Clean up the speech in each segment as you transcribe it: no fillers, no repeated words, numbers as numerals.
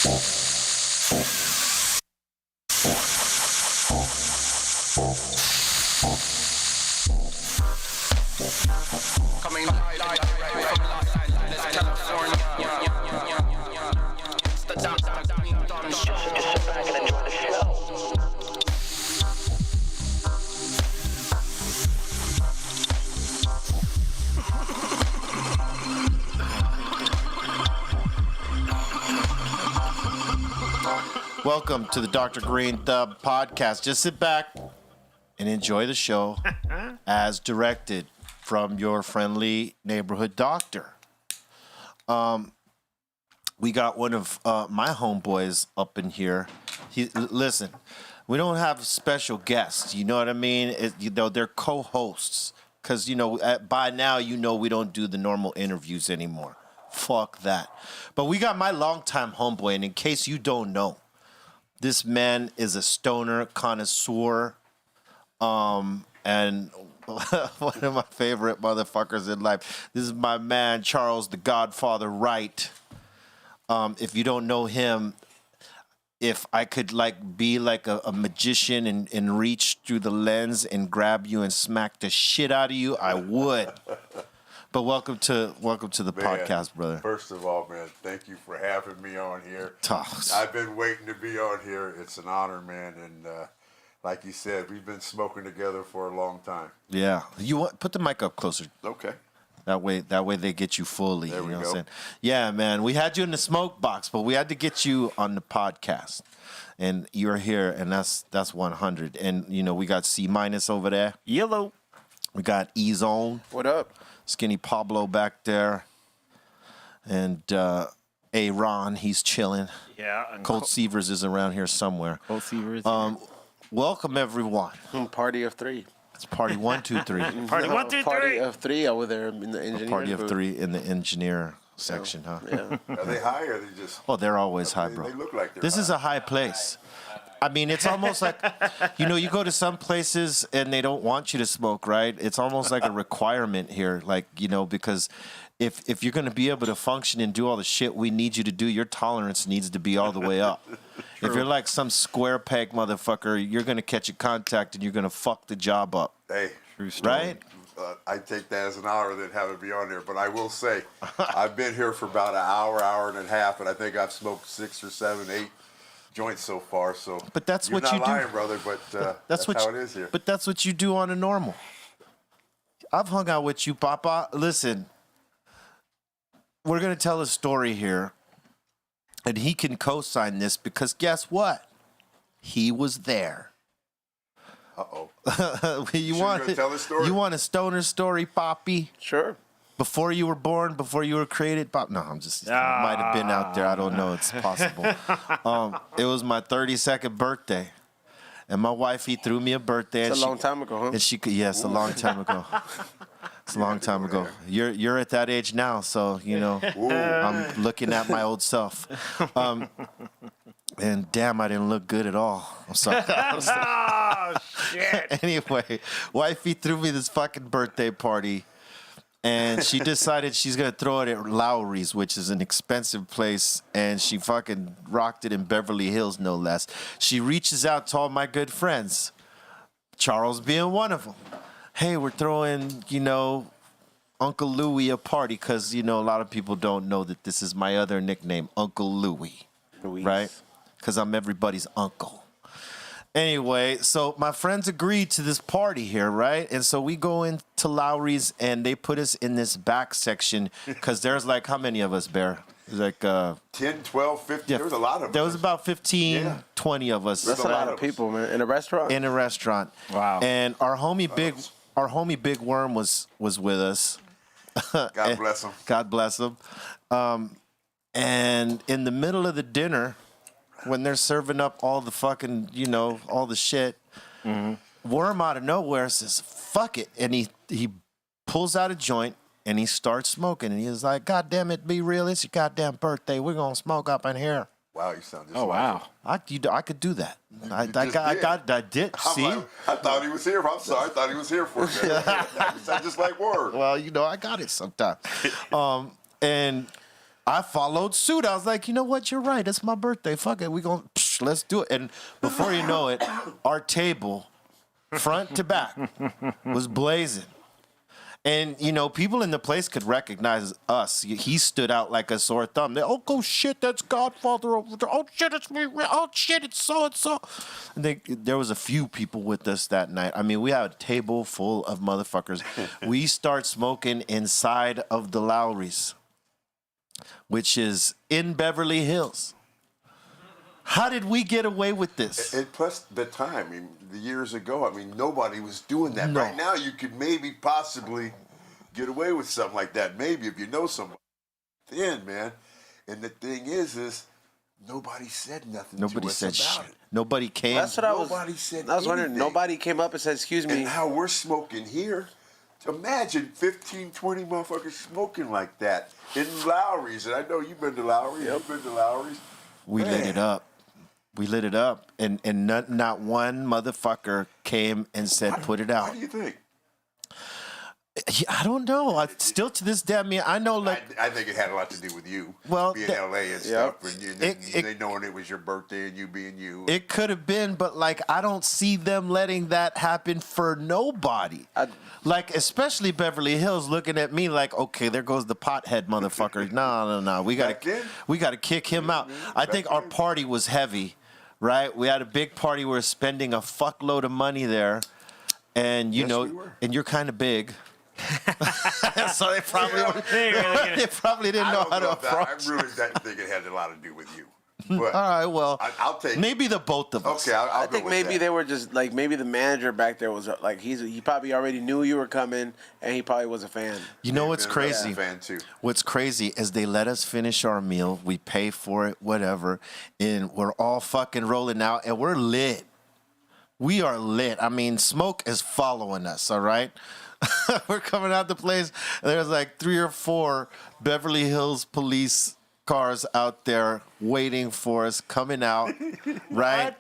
Coming live from California. It's the Dr. Greenthumb Show. Just sit back and enjoy the show. Welcome to the Dr. Greenthumb Podcast. Just sit back and enjoy the show as directed from your friendly neighborhood doctor. We got one of my homeboys up in here. Listen, we don't have special guests. You know what I mean? They're co-hosts. Because, by now, we don't do the normal interviews anymore. Fuck that. But we got my longtime homeboy, and in case you don't know, this man is a stoner connoisseur, and one of my favorite motherfuckers in life. This is my man, Charles the Godfather Wright. If you don't know him, if I could be like a magician and reach through the lens and grab you and smack the shit out of you, I would. But welcome to the podcast, brother. First of all, man, thank you for having me on here. Tough. I've been waiting to be on here. It's an honor, man, and like you said, we've been smoking together for a long time. Yeah. Put the mic up closer. Okay. That way they get you fully. There you we know go. What I'm saying? Yeah, man. We had you in the smoke box, but we had to get you on the podcast. And you're here, and that's 100. And we got C- over there. Yellow. We got E-Zone. What up? Skinny Pablo back there. And Ron, he's chilling. Yeah. And Colt Severs is around here somewhere. Colt Severs. Welcome, everyone. Party of three. It's party 1, 2, 3. Party 1, 2, 3. Party of three over there in the engineer. Party of booth. 3 in the engineer section, huh? Yeah. Are they high or are they just... Oh, they're always high, bro. They look like they're This high. is a high place. I mean, it's almost like, you go to some places and they don't want you to smoke, right? It's almost like a requirement here, because if you're going to be able to function and do all the shit we need you to do, your tolerance needs to be all the way up. If you're like some square peg motherfucker, you're going to catch a contact and you're going to fuck the job up. Hey, right? I take that as an honor that have it be on there, but I will say, I've been here for about an hour and a half, and I think I've smoked 6 or 7, 8 joints so far. So, but that's you're what not you lying, do, brother. But that's what how it is here. But that's what you do on a normal. I've hung out with you, Papa. Listen, we're gonna tell a story here, and he can co-sign this because guess what? He was there. Uh-oh. You want tell the story? You want a stoner story, Poppy? Sure. Before you were born, before you were created, Pop? No, I'm just might have been out there. I don't know. It's possible. It was my 32nd birthday, and my wife throrew me a birthday. It's a long time ago, huh? And she could, yes, a long time ago. It's a long time ago. You're at that age now, so I'm looking at my old self. And damn, I didn't look good at all. I'm sorry. Oh, shit. Anyway, wifey threw me this fucking birthday party, and she decided she's going to throw it at Lowry's, which is an expensive place, and she fucking rocked it in Beverly Hills, no less. She reaches out to all my good friends, Charles being one of them. Hey, we're throwing, Uncle Louie a party, because, a lot of people don't know that this is my other nickname, Uncle Louie. Right? Because I'm everybody's uncle. Anyway, so my friends agreed to this party here, right? And so we go into Lowry's, and they put us in this back section because there's like, how many of us, Bear? There's like 10, 12, 15. yeah, There was a lot of them. There was about 15, 20 of us. That's a lot of people, man. In a restaurant? In a restaurant. Wow. And our homie Big Worm was with us. God bless him. God bless him. And in the middle of the dinner, when they're serving up all the fucking, all the shit, Worm out of nowhere says, fuck it. And he pulls out a joint and he starts smoking. And he's like, God damn it, be real. It's your goddamn birthday. We're going to smoke up in here. Wow, you sound just Oh, wow. I could do that. I did. I'm See? like, I thought he was here. I'm sorry. I thought he was here for a minute. You sound just like Word. Well, I got it sometimes. And I followed suit. I was like, you know what? You're right. It's my birthday. Fuck it. Let's do it. And before you know it, our table, front to back, was blazing. And, you know, people in the place could recognize us. He stood out like a sore thumb. Oh, shit, that's Godfather over there. Oh, shit, it's me. Oh, shit, it's so-and-so. And there was a few people with us that night. I mean, we had a table full of motherfuckers. We start smoking inside of the Lowry's, which is in Beverly Hills. How did we get away with this? And plus the time, I mean, the years ago, I mean, nobody was doing that. No. Right now, you could maybe possibly get away with something like that. Maybe if you know somebody. Then, man. And the thing is nobody said nothing Nobody to us said about shit. it. Nobody came. That's what Nobody said I was wondering. anything. Nobody came up and said, "Excuse me." And how we're smoking here. Imagine 15, 20 motherfuckers smoking like that in Lowry's. And I know you've been to Lowry's. Yep. You've been to Lowry's. We lit it up. We lit it up. And not one motherfucker came and said, put it out. What do you think? I don't know. Still to this day, I mean, I know, like, I think it had a lot to do with you. Well, being LA and stuff, and they knowing it was your birthday and you being you. it could have been, but, like, I don't see them letting that happen for nobody. Like, especially Beverly Hills looking at me like, okay, there goes the pothead motherfucker. No. We gotta kick him out. I think our party was heavy, right? We had a big party. We were spending a fuckload of money there. And, you know, we were. and you're kind of big. So they probably didn't know how to approach. I really think it had a lot to do with you. But All right, well, I'll take maybe the both of us. Okay, I'll I go think with maybe that. they were just like maybe the manager back there was like he probably already knew you were coming and he probably was a fan. You know what's Been a wrestling crazy? fan too. What's crazy is they let us finish our meal. We pay for it, whatever, and we're all fucking rolling out, and we're lit. We are lit. I mean, smoke is following us, all right? We're coming out the place. There's like 3 or 4 Beverly Hills police cars out there waiting for us, coming out, right?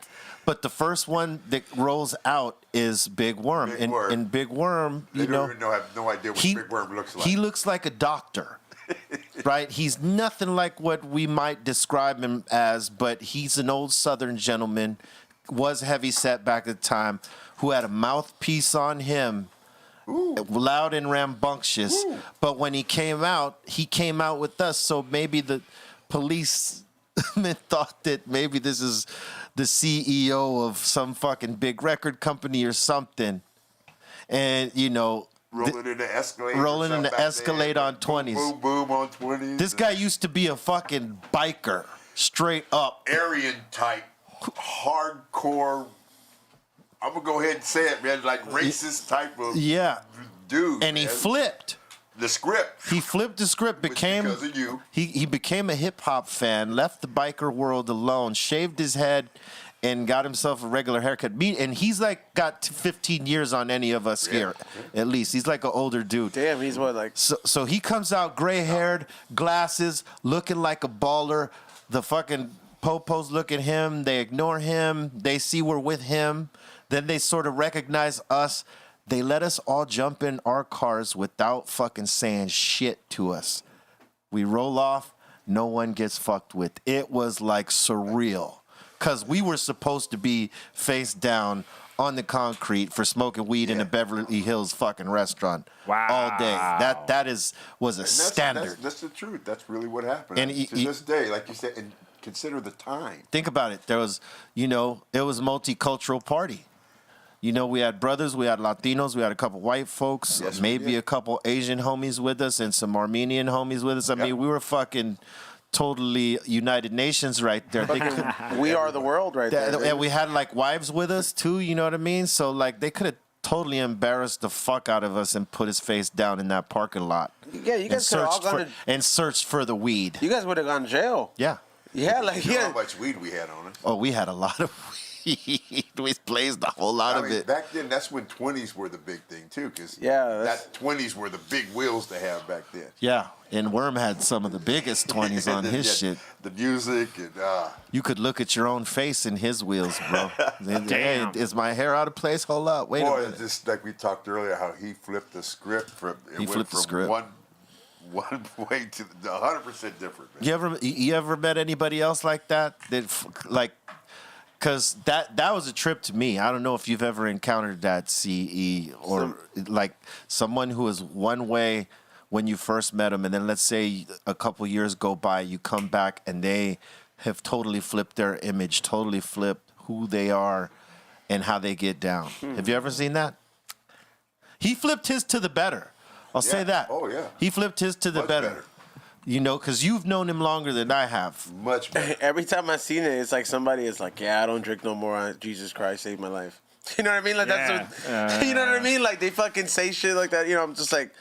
But the first one that rolls out is Big Worm. Big Worm. And Big Worm, They you know, don't even have no idea what Big Worm looks like. he looks like a doctor. Right? He's nothing like what we might describe him as, but he's an old Southern gentleman, was heavy set back at the time, who had a mouthpiece on him, loud and rambunctious. Ooh. But when he came out with us, so maybe the police thought that maybe this is the CEO of some fucking big record company or something. And, you know, rolling in the Escalade. rolling in the Escalade on 20s. Boom, boom on 20s. This guy used to be a fucking biker, straight up. Aryan type, hardcore. I'm gonna go ahead and say it, man. Like racist type of Yeah. dude. And he man. flipped. the script. He flipped the script, became because of you. He became a hip hop fan, left the biker world alone, shaved his head, and got himself a regular haircut. And he's like got 15 years on any of us here, at least. He's like an older dude. Damn, he's what, like... So he comes out gray-haired, glasses, looking like a baller. The fucking popos look at him. They ignore him. They see we're with him. Then they sort of recognize us. They let us all jump in our cars without fucking saying shit to us. We roll off. No one gets fucked with. It was like surreal. Because we were supposed to be face down on the concrete for smoking weed in a Beverly Hills fucking restaurant all day. That was a standard. That's the truth. That's really what happened. And to this day, like you said, and consider the time. Think about it. There was, it was a multicultural party. We had brothers, we had Latinos, we had a couple white folks, Yes, we maybe did. a couple Asian homies with us, and some Armenian homies with us. I mean, we were fucking totally United Nations right there. They could, We are the world right there. and we had like wives with us too, you know what I mean? So like they could have totally embarrassed the fuck out of us and put his face down in that parking lot. Yeah, you guys could have all gone and searched for the weed. You guys would have gone to jail. Yeah. Yeah, like, You know yeah. how much weed we had on us. Oh, we had a lot of weed. We blazed a whole lot of it. Back then, that's when 20s were the big thing too, because that's- that 20s were the big wheels to have back then. Yeah, and Worm had some of the biggest 20s on his shit. The music and You could look at your own face in his wheels, bro. Hey, is my hair out of place? Hold up, wait a boy, minute. just like we talked earlier, how he flipped the script from He flipped the script. one way to 100% different. Man. You ever met anybody else like that? Because that was a trip to me. I don't know if you've ever encountered that, CE, or like someone who is one way when you first met them, and then let's say a couple years go by, you come back and they have totally flipped their image, totally flipped who they are and how they get down. Have you ever seen that? He flipped his to the better. I'll say that. Oh, yeah. He flipped his to the Much better. You know, because you've known him longer than I have. Much better. Every time I seen it, it's like somebody is like, yeah, I don't drink no more. Jesus Christ saved my life. You know what I mean? Like that's what, you know what I mean? Like they fucking say shit like that. You know, I'm just like,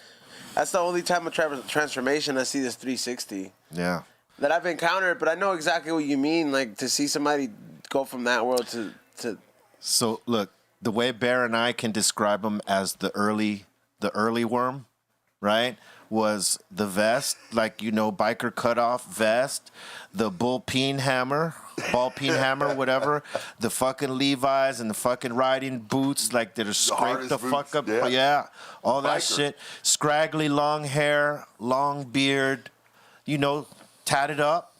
that's the only time of transformation I see this 360. Yeah. That I've encountered, but I know exactly what you mean. Like to see somebody go from that world to. So look, the way Bear and I can describe him as the early worm, right? Was the vest, like, you know, biker cutoff vest, the ball peen hammer, whatever, the fucking Levi's and the fucking riding boots, like that are scraped the fuck up. Yeah, all that Biker. shit. Scraggly long hair, long beard, you know, tatted up,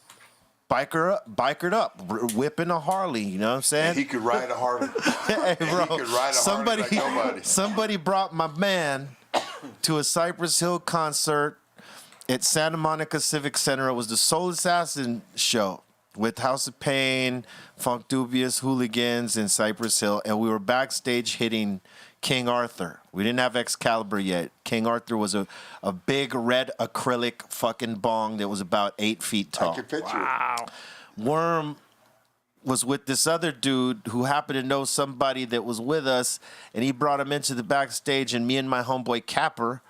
bikered up, whipping a Harley, you know what I'm saying? And he could ride a Harley. Hey, bro, He could ride a Harley like nobody. somebody brought my man to a Cypress Hill concert at Santa Monica Civic Center. It was the Soul Assassin show with House of Pain, Funk Dubious, Hooligans, and Cypress Hill. And we were backstage hitting King Arthur. We didn't have Excalibur yet. King Arthur was a big red acrylic fucking bong that was about 8 feet tall. I can picture Wow. Worm was with this other dude who happened to know somebody that was with us, and he brought him into the backstage, and me and my homeboy Capper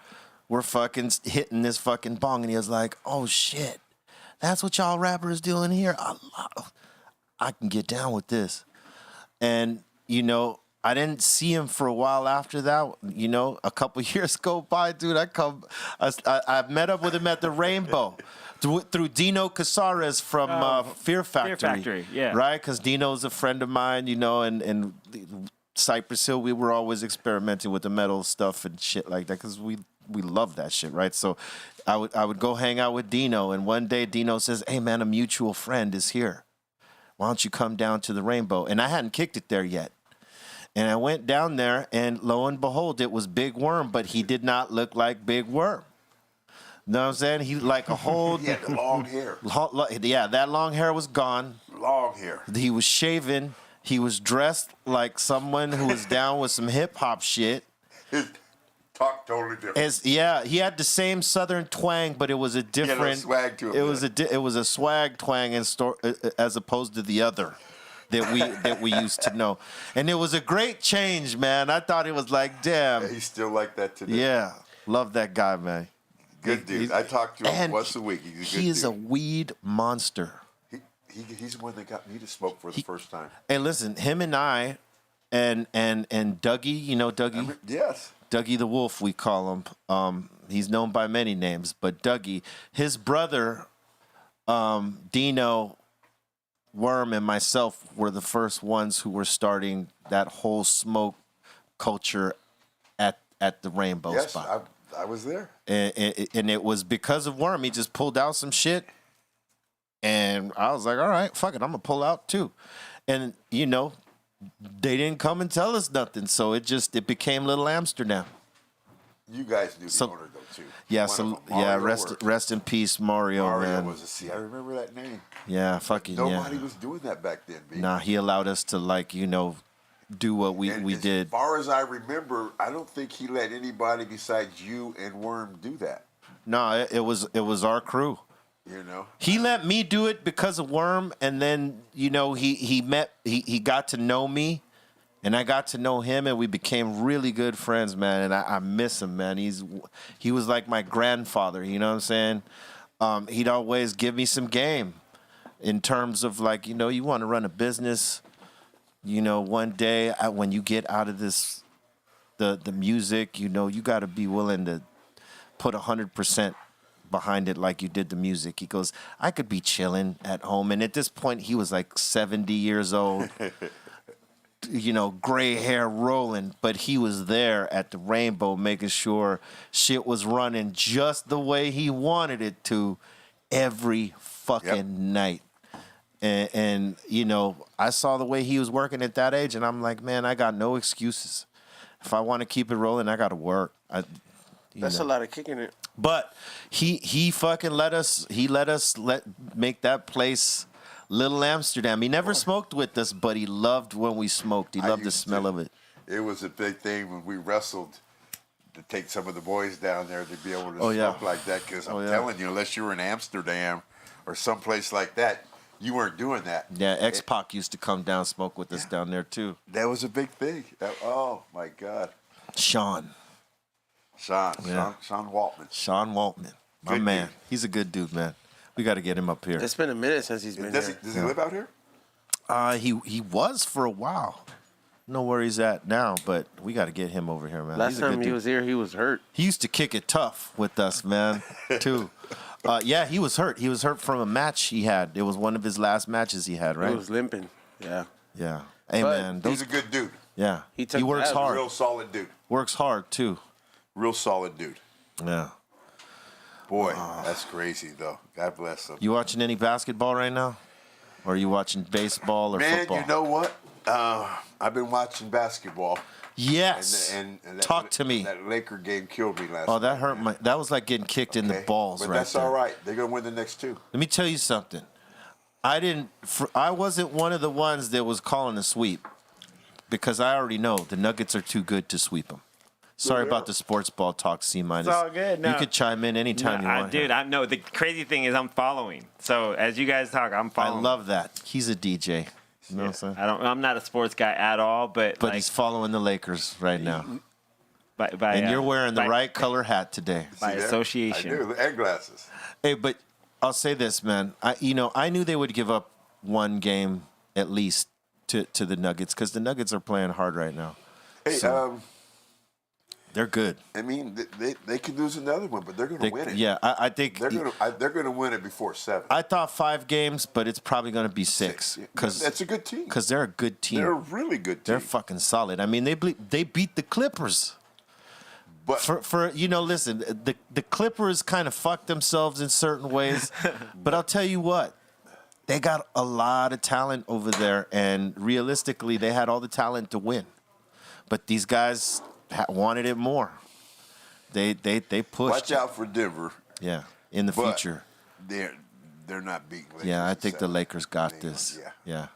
were fucking hitting this fucking bong, and he was like, oh shit, that's what y'all rappers doing here? I can get down with this. And, you know, I didn't see him for a while after that. You know, a couple years go by, dude. I met up with him at the Rainbow through Dino Casares from Fear Factory. Fear Factory, yeah. Right? Because Dino's a friend of mine, you know, and Cypress Hill, we were always experimenting with the metal stuff and shit like that because we love that shit, right? So I would go hang out with Dino, and one day Dino says, hey, man, a mutual friend is here. Why don't you come down to the Rainbow? And I hadn't kicked it there yet. And I went down there, and lo and behold, it was Big Worm, but he did not look like Big Worm. You know what I'm saying? He like a whole... He had long hair. Yeah, that long hair was gone. Long hair. He was shaven. He was dressed like someone who was down with some hip-hop shit. His talk totally different. He had the same Southern twang, but it was a different... swag to it. It was a swag twang as opposed to the other that we used to know. And it was a great change, man. I thought it was like, damn. Yeah, he's still like that today. Yeah. Love that guy, man. Good dude. I talk to him once a week. He's a good He is dude. a weed monster. He's the one that got me to smoke for the first time. Hey, listen, him and I and Dougie, you know Dougie? Yes. Dougie the Wolf, we call him. He's known by many names, but Dougie, his brother, Dino, Worm, and myself were the first ones who were starting that whole smoke culture at the Rainbow spot. Yes, I was there. And it was because of Worm. He just pulled out some shit, and I was like, all right, fuck it, I'm going to pull out too. And, you know, they didn't come and tell us nothing, so it became Little Amsterdam. You guys knew the owner, though, too. Yeah, One of them, Mario, rest in peace, Mario, Mario man. was a C. I remember that name. Yeah, fucking Nobody yeah. was doing that back then, B. Nah, he allowed us to, like, you know, do what we did. As far as I remember, I don't think he let anybody besides you and Worm do that. No, it was our crew. You know, He let me do it because of Worm, and then, you know, he got to know me, and I got to know him, and we became really good friends, man. And I miss him, man. He was like my grandfather, you know what I'm saying? He'd always give me some game in terms of, like, you know, you want to run a business. You know, one day when you get out of this, the music, you know, you got to be willing to put 100% behind it like you did the music. He goes, I could be chilling at home. And at this point, he was like 70 years old. gray hair rolling, but he was there at the Rainbow making sure shit was running just the way he wanted it to every fucking night. And I saw the way he was working at that age, and I'm like, man, I got no excuses. If I want to keep it rolling, I got to work. That's a lot of kicking it. But he fucking let us make that place Little Amsterdam. He never smoked with us, but he loved when we smoked. He loved the smell of it. It was a big thing when we wrestled to take some of the boys down there to be able to smoke like that. Because I'm telling you, unless you were in Amsterdam or someplace like that, you weren't doing that. Yeah, X-Pac used to come down smoke with us down there too. That was a big thing. Oh my God. Sean Waltman. Sean Waltman. My Good man. dude. He's a good dude, man. We got to get him up here. It's been a minute since he's been here. Does he live out here? He was for a while. Know where he's at now, but we got to get him over here, man. Last He's a good time he dude. was here, he was hurt. He used to kick it tough with us, man, too. Yeah, he was hurt. He was hurt from a match he had. It was one of his last matches he had, right? He was limping. Yeah. Yeah. Hey, But man. He's a good dude. Yeah. He took works that. hard. Real solid dude. Works hard, too. Real solid dude. Yeah. Boy, that's crazy, though. God bless him. You watching any basketball right now? Or are you watching baseball or Man, football? you know what? I've been watching basketball. Yes. And that, Talk to me. That Laker game killed me last Oh, night. that hurt my... That was like getting kicked in the balls but right that's there. all right. They're going to win the next two. Let me tell you something. I wasn't one of the ones that was calling a sweep because I already know the Nuggets are too good to sweep them. Sorry about the sports ball talk, C-. It's all good. No. You could chime in anytime you want. Dude, the crazy thing is I'm following. So as you guys talk, I'm I following. love that. He's a DJ. You know what I'm saying? I'm not a sports guy at all, but like, He's following the Lakers right now. by And you're wearing the right color hat today. by See that? association. I do. And glasses. Hey, but I'll say this, man. I knew they would give up one game at least to the Nuggets because the Nuggets are playing hard right now. Hey, They're good. I mean, they could lose another one, but they're going to win it. Yeah, I think They're going to win it before 7. I thought 5 games, but it's probably going to be 6 because that's a good team. they're a good team. They're a really good team. They're fucking solid. I mean, they beat the Clippers. But For listen, the Clippers kind of fucked themselves in certain ways, but I'll tell you what, they got a lot of talent over there, and realistically, they had all the talent to win, but these guys wanted it more. They pushed. watch out for Denver. Yeah, in the But future. They're not beating Lakers. Yeah, I in think the 7. Lakers got They- this. Yeah.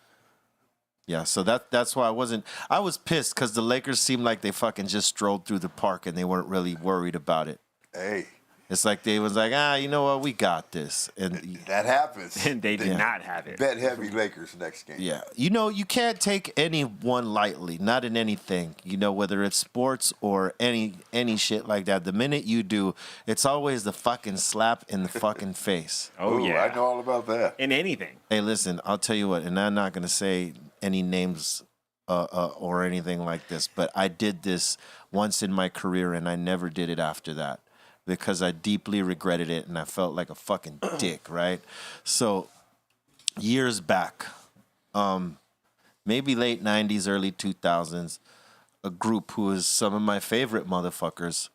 Yeah. So that's why I was pissed because the Lakers seemed like they fucking just strolled through the park and they weren't really worried about it. Hey, It's like they was like, you know what, we got this. And that happens. And they did not have it. Bet heavy Lakers next game. yeah, you can't take anyone lightly, not in anything, whether it's sports or any shit like that. The minute you do, it's always the fucking slap in the fucking face. Oh, Ooh, yeah. I know all about that. In anything. Hey, listen, I'll tell you what, and I'm not going to say any names or anything like this, but I did this once in my career and I never did it after that because I deeply regretted it and I felt like a fucking dick, right? So years back, maybe late 90s, early 2000s, a group who was some of my favorite motherfuckers,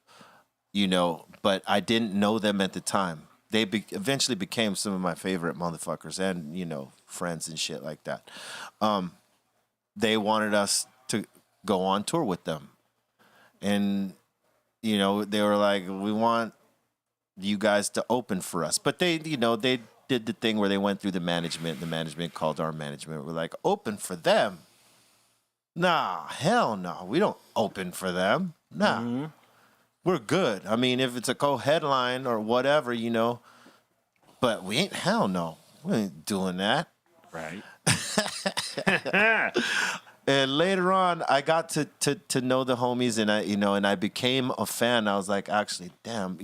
but I didn't know them at the time. They eventually became some of my favorite motherfuckers and, friends and shit like that. They wanted us to go on tour with them. And, they were like, we want you guys to open for us. But they did the thing where they went through the management. The management called our management. We're like, open for them? Nah, hell no. We don't open for them. Nah. Mm-hmm. We're good. I mean, if it's a co-headline or whatever, but we ain't, hell no. We ain't doing that. Right. And later on, I got to know the homies, and I became a fan. I was like, actually, damn,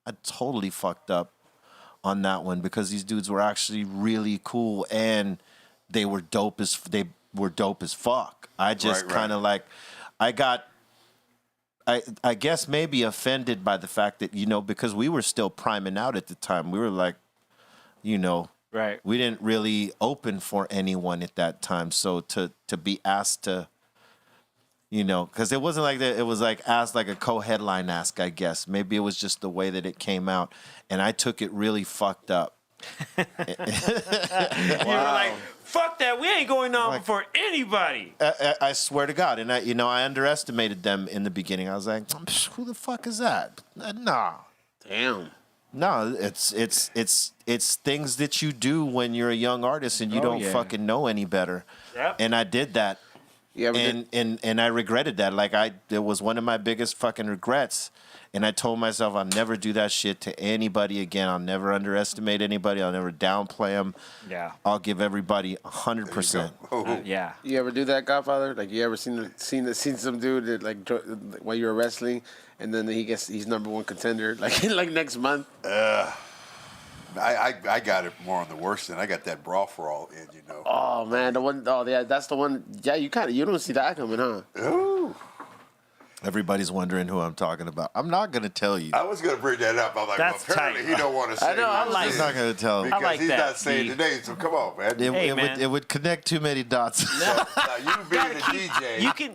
I totally fucked up on that one because these dudes were actually really cool, and they were dope as fuck. I just kind of like, I guess maybe offended by the fact that because we were still priming out at the time. We were like, Right. We didn't really open for anyone at that time. So to be asked to, you know, because it wasn't like that. It was like asked like a co-headline ask, I guess. Maybe it was just the way that it came out. And I took it really fucked up. You were like, fuck that. We ain't going on before anybody. I swear to God. And I underestimated them in the beginning. I was like, who the fuck is that? Nah. Damn. No, it's things that you do when you're a young artist and you don't fucking know any better. Yep. And I did that. Yeah, and I regretted that. Like it was one of my biggest fucking regrets. And I told myself I'll never do that shit to anybody again. I'll never underestimate anybody. I'll never downplay them. Yeah. I'll give everybody 100%. Yeah. You ever do that, Godfather? Like, you ever seen some dude that, like, while you were wrestling, and then he's number one contender, like next month? I got it more on the worst end. I got that brawl for all in, you know. Oh man, the one. Oh yeah, that's the one. Yeah, you don't see that coming, huh? Ooh. Everybody's wondering who I'm talking about. I'm not going to tell you. I was going to bring that up. I'm like, That's well, apparently tight. he don't want to say I know, who I it He's is not going to tell. because I like he's that, not saying D. the name, so come on, man. It would connect too many dots. Now, you being a DJ, You can,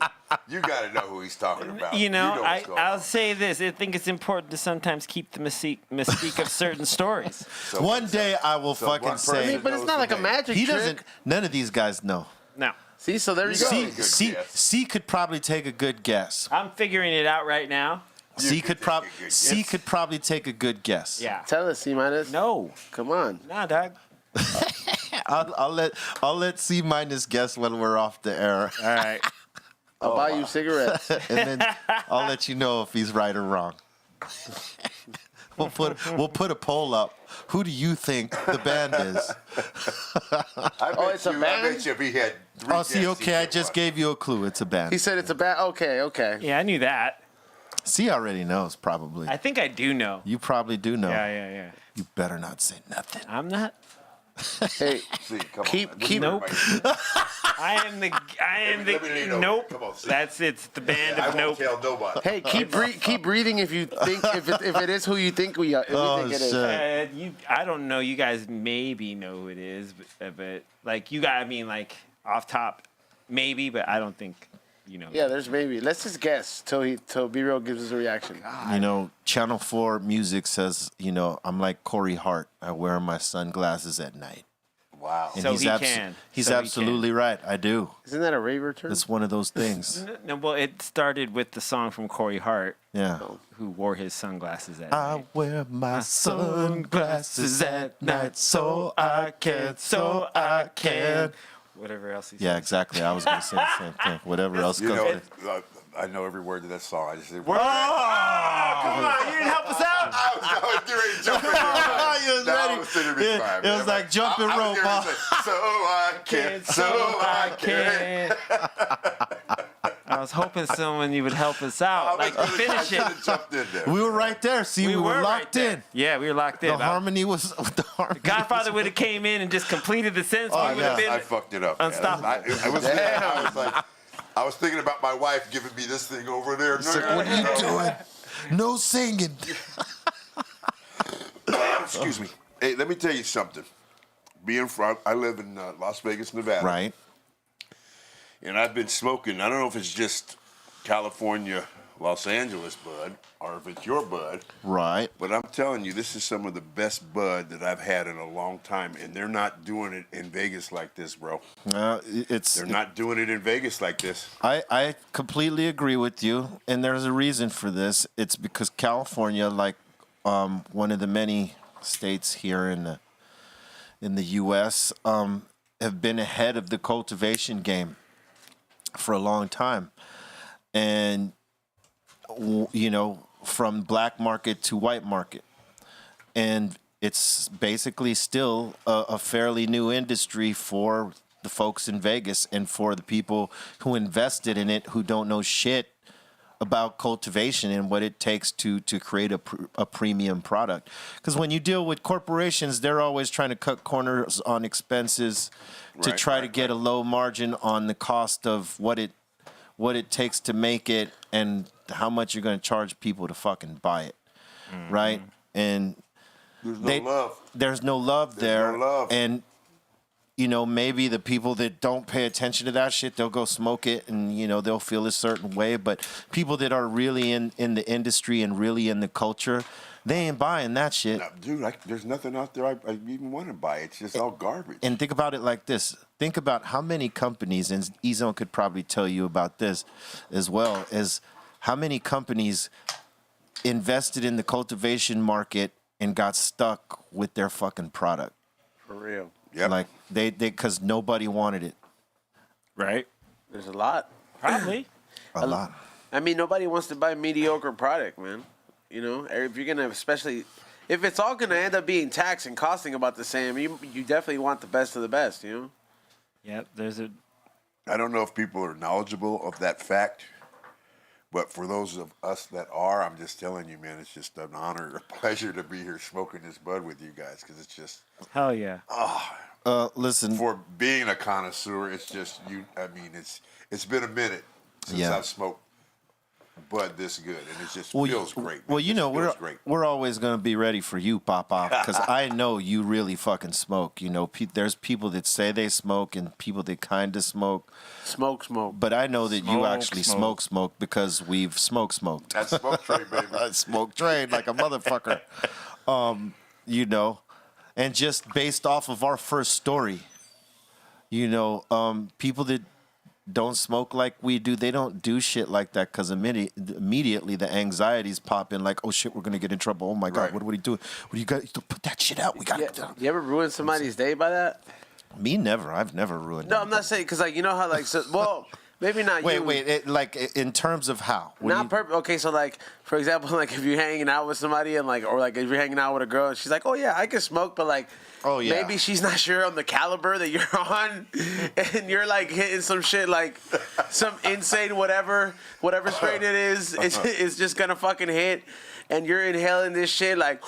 you got to know who he's talking about. you know, what's going I'll on. say this. I think it's important to sometimes keep the mystique of certain stories. So- One day I will so fucking one person say. But it's not like a magic He trick. doesn't. None of these guys know. No. See, so there you go. Good guess. C could probably take a good guess. I'm figuring it out right now. C could could take a good C guess. could probably take a good guess. Yeah. Tell us, C minus. No. Come on. Nah, dog. I'll let C minus guess when we're off the air, All right. I'll buy you cigarettes. and then I'll let you know if he's right or wrong. We'll put a poll up. Who do you think the band is? It's a I band? bet you if he had three Oh, see, guesses, okay, he I said just one. gave you a clue. It's a He band. said it's a bad. Okay. Yeah, I knew that. C already knows, probably. I think I do know. You probably do know. Yeah. You better not say nothing. I'm not. Hey, See, come Keep- on. keep- Nope. I am the. Let me lean over. Nope. Come on, see. It's the band I of won't nope. tell nobody. hey, keep breathing if you think if it is who you think we are. Oh, Think it is. shit. I don't know. You guys maybe know who it is, but like you got. I mean, like off top, maybe, but I don't think you know. Yeah, there's maybe. Let's just guess till B Real gives us a reaction. You know, Channel 4 Music says, I'm like Corey Hart. I wear my sunglasses at night. Wow. And So he's he abs- can. He's So he absolutely right. I do. Isn't that a raver term? It's one of those things. No, well, it started with the song from Corey Hart, Yeah. who wore his sunglasses at I night. wear my sunglasses at night so I can. Whatever else he said. Yeah, exactly. I was going to say the same thing. Whatever else You comes know, with. I know every word to that song. I just Come on, you didn't help us out. I was ready to jump in there. You was No, ready. I was sitting there being fine, It was man. like jumping I was rope, getting ready huh? to say, so I can. I was hoping someone you would help us out, like I finish should it. have jumped in there. We were right there. See, we were right locked there. in. Yeah, we were locked in. The harmony was. The harmony Godfather was- would have came in and just completed the sentence. Oh, we would have yeah. I been. fucked it up. man. Unstoppable. I was thinking about my wife giving me this thing over there. It's like, what are you doing? No singing. Excuse me. Hey, let me tell you something. I live in Las Vegas, Nevada. Right. And I've been smoking. I don't know if it's just California, Los Angeles bud, or if it's your bud. Right. But I'm telling you, this is some of the best bud that I've had in a long time. And they're not doing it in Vegas like this, bro. It's. They're not doing it in Vegas like this. I completely agree with you, and there's a reason for this. It's because California, like one of the many states here in the U.S., have been ahead of the cultivation game for a long time, and from black market to white market, and it's basically still a fairly new industry for the folks in Vegas and for the people who invested in it who don't know shit about cultivation and what it takes to create a premium product. Because when you deal with corporations, they're always trying to cut corners on expenses to Right, try to right, get a low margin on the cost of what it takes to make it and how much you're going to charge people to fucking buy it, right? And There's no love. There's no love there. No love. And, you know, maybe the people that don't pay attention to that shit, they'll go smoke it and, you know, they'll feel a certain way. But people that are really in the industry and really in the culture, they ain't buying that shit. No, dude, there's nothing out there I even want to buy. It's just all garbage. And think about it like this. Think about how many companies, and Ezone could probably tell you about this as well, as how many companies invested in the cultivation market and got stuck with their fucking product. For real. Yep. Like, they because nobody wanted it. Right? There's a lot. Probably. A lot. I mean, nobody wants to buy mediocre product, man. You know, if you're gonna, especially if it's all gonna end up being taxed and costing about the same, you definitely want the best of the best, you know. Yep. There's a. I don't know if people are knowledgeable of that fact, but for those of us that are, I'm just telling you, man, it's just an honor, a pleasure to be here smoking this bud with you guys, because it's just Hell yeah. Listen. for being a connoisseur, it's just you. I mean, it's been a minute since Yeah. I've smoked bud this good, and it just Well, feels great. Well, man. you It know, feels great. we're always gonna be ready for you, Papa, because I know you really fucking smoke. You know, there's people that say they smoke and people that kind of smoke, Smoke. but I know that you Smoke, actually smoke because we've smoked. That smoke tray, baby. I smoke trade like a motherfucker. You know, and just based off of our first story, you know, people that don't smoke like we do, they don't do shit like that because immediately the anxieties pop in like, oh shit, we're gonna get in trouble. Oh my God, Right. what are we doing? What do you got? Put that shit out. We got Yeah, you ever ruin somebody's day by that? Me never. I've never ruined. No, I'm not saying because like you know how like well maybe not you. Wait. Like in terms of how? What do Not you- perfect. Okay, so like for example, like if you're hanging out with somebody and like, or like if you're hanging out with a girl and she's like, oh yeah, I can smoke, but like, Oh, yeah. maybe she's not sure on the caliber that you're on, and you're like hitting some shit like some insane whatever strain it is, it's just gonna fucking hit, and you're inhaling this shit like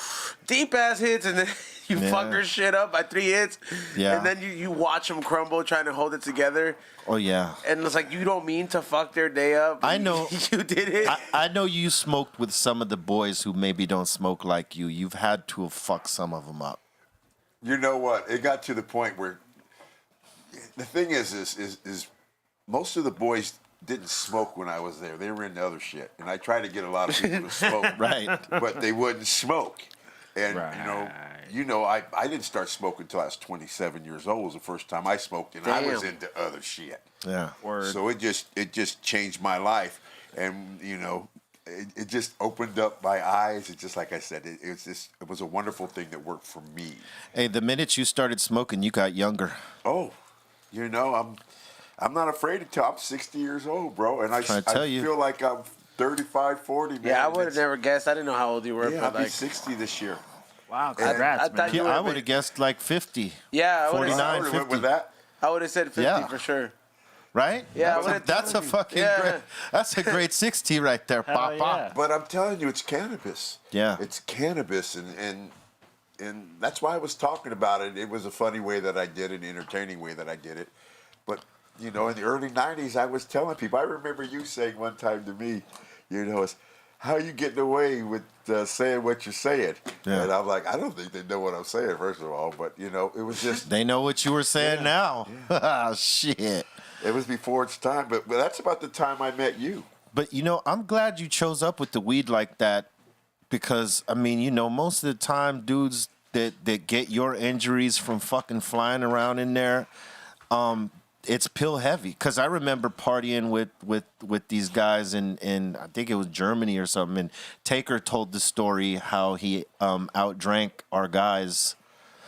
deep ass hits, and then you Yeah. fuck her shit up by 3 hits, Yeah. and then you watch them crumble trying to hold it together. Oh yeah. And it's like you don't mean to fuck their day up. I know. You did it. I know you smoked with some of the boys who maybe don't smoke like you. You've had to have fucked some of them up. You know what? It got to the point where the thing is most of the boys didn't smoke when I was there. They were into other shit, and I tried to get a lot of people to smoke, Right. but they wouldn't smoke. And Right. I didn't start smoking until I was 27 years old. Was the first time I smoked, and I was Damn. into other shit. Yeah. Word. So it just changed my life, and it just opened up my eyes. It's just like I said, it was a wonderful thing that worked for me. Hey, the minute you started smoking, you got younger. Oh, I'm not afraid to tell. I'm 60 years old, bro, and I tell you. feel like I'm 35, 40. Man. Yeah, I would have never guessed. I didn't know how old you were, Yeah, but I'll be like, 60 this year. Wow, I congrats, thought man. you Yeah, I would've would have guessed like 50. yeah, I 49. I would've went 50. with that. would have said 50 Yeah. for sure. Right? Yeah, I That's a, would've that's a told you. fucking Yeah. great. That's a great 60 right there, Hell Papa. yeah. But I'm telling you, it's cannabis. Yeah. It's cannabis, and that's why I was talking about it. It was a funny way that I did it, an entertaining way that I did it. But, in the early 90s, I was telling people, I remember you saying one time to me, it's, how are you getting away with saying what you're saying? Yeah. And I'm like, I don't think they know what I'm saying, first of all. But, it was just, They know what you were saying now. Shit. it was before its time. But that's about the time I met you. But, I'm glad you chose up with the weed like that because, most of the time, dudes that get your injuries from fucking flying around in there, it's pill heavy. Because I remember partying with these guys in I think it was Germany or something, and Taker told the story how he outdrank our guys.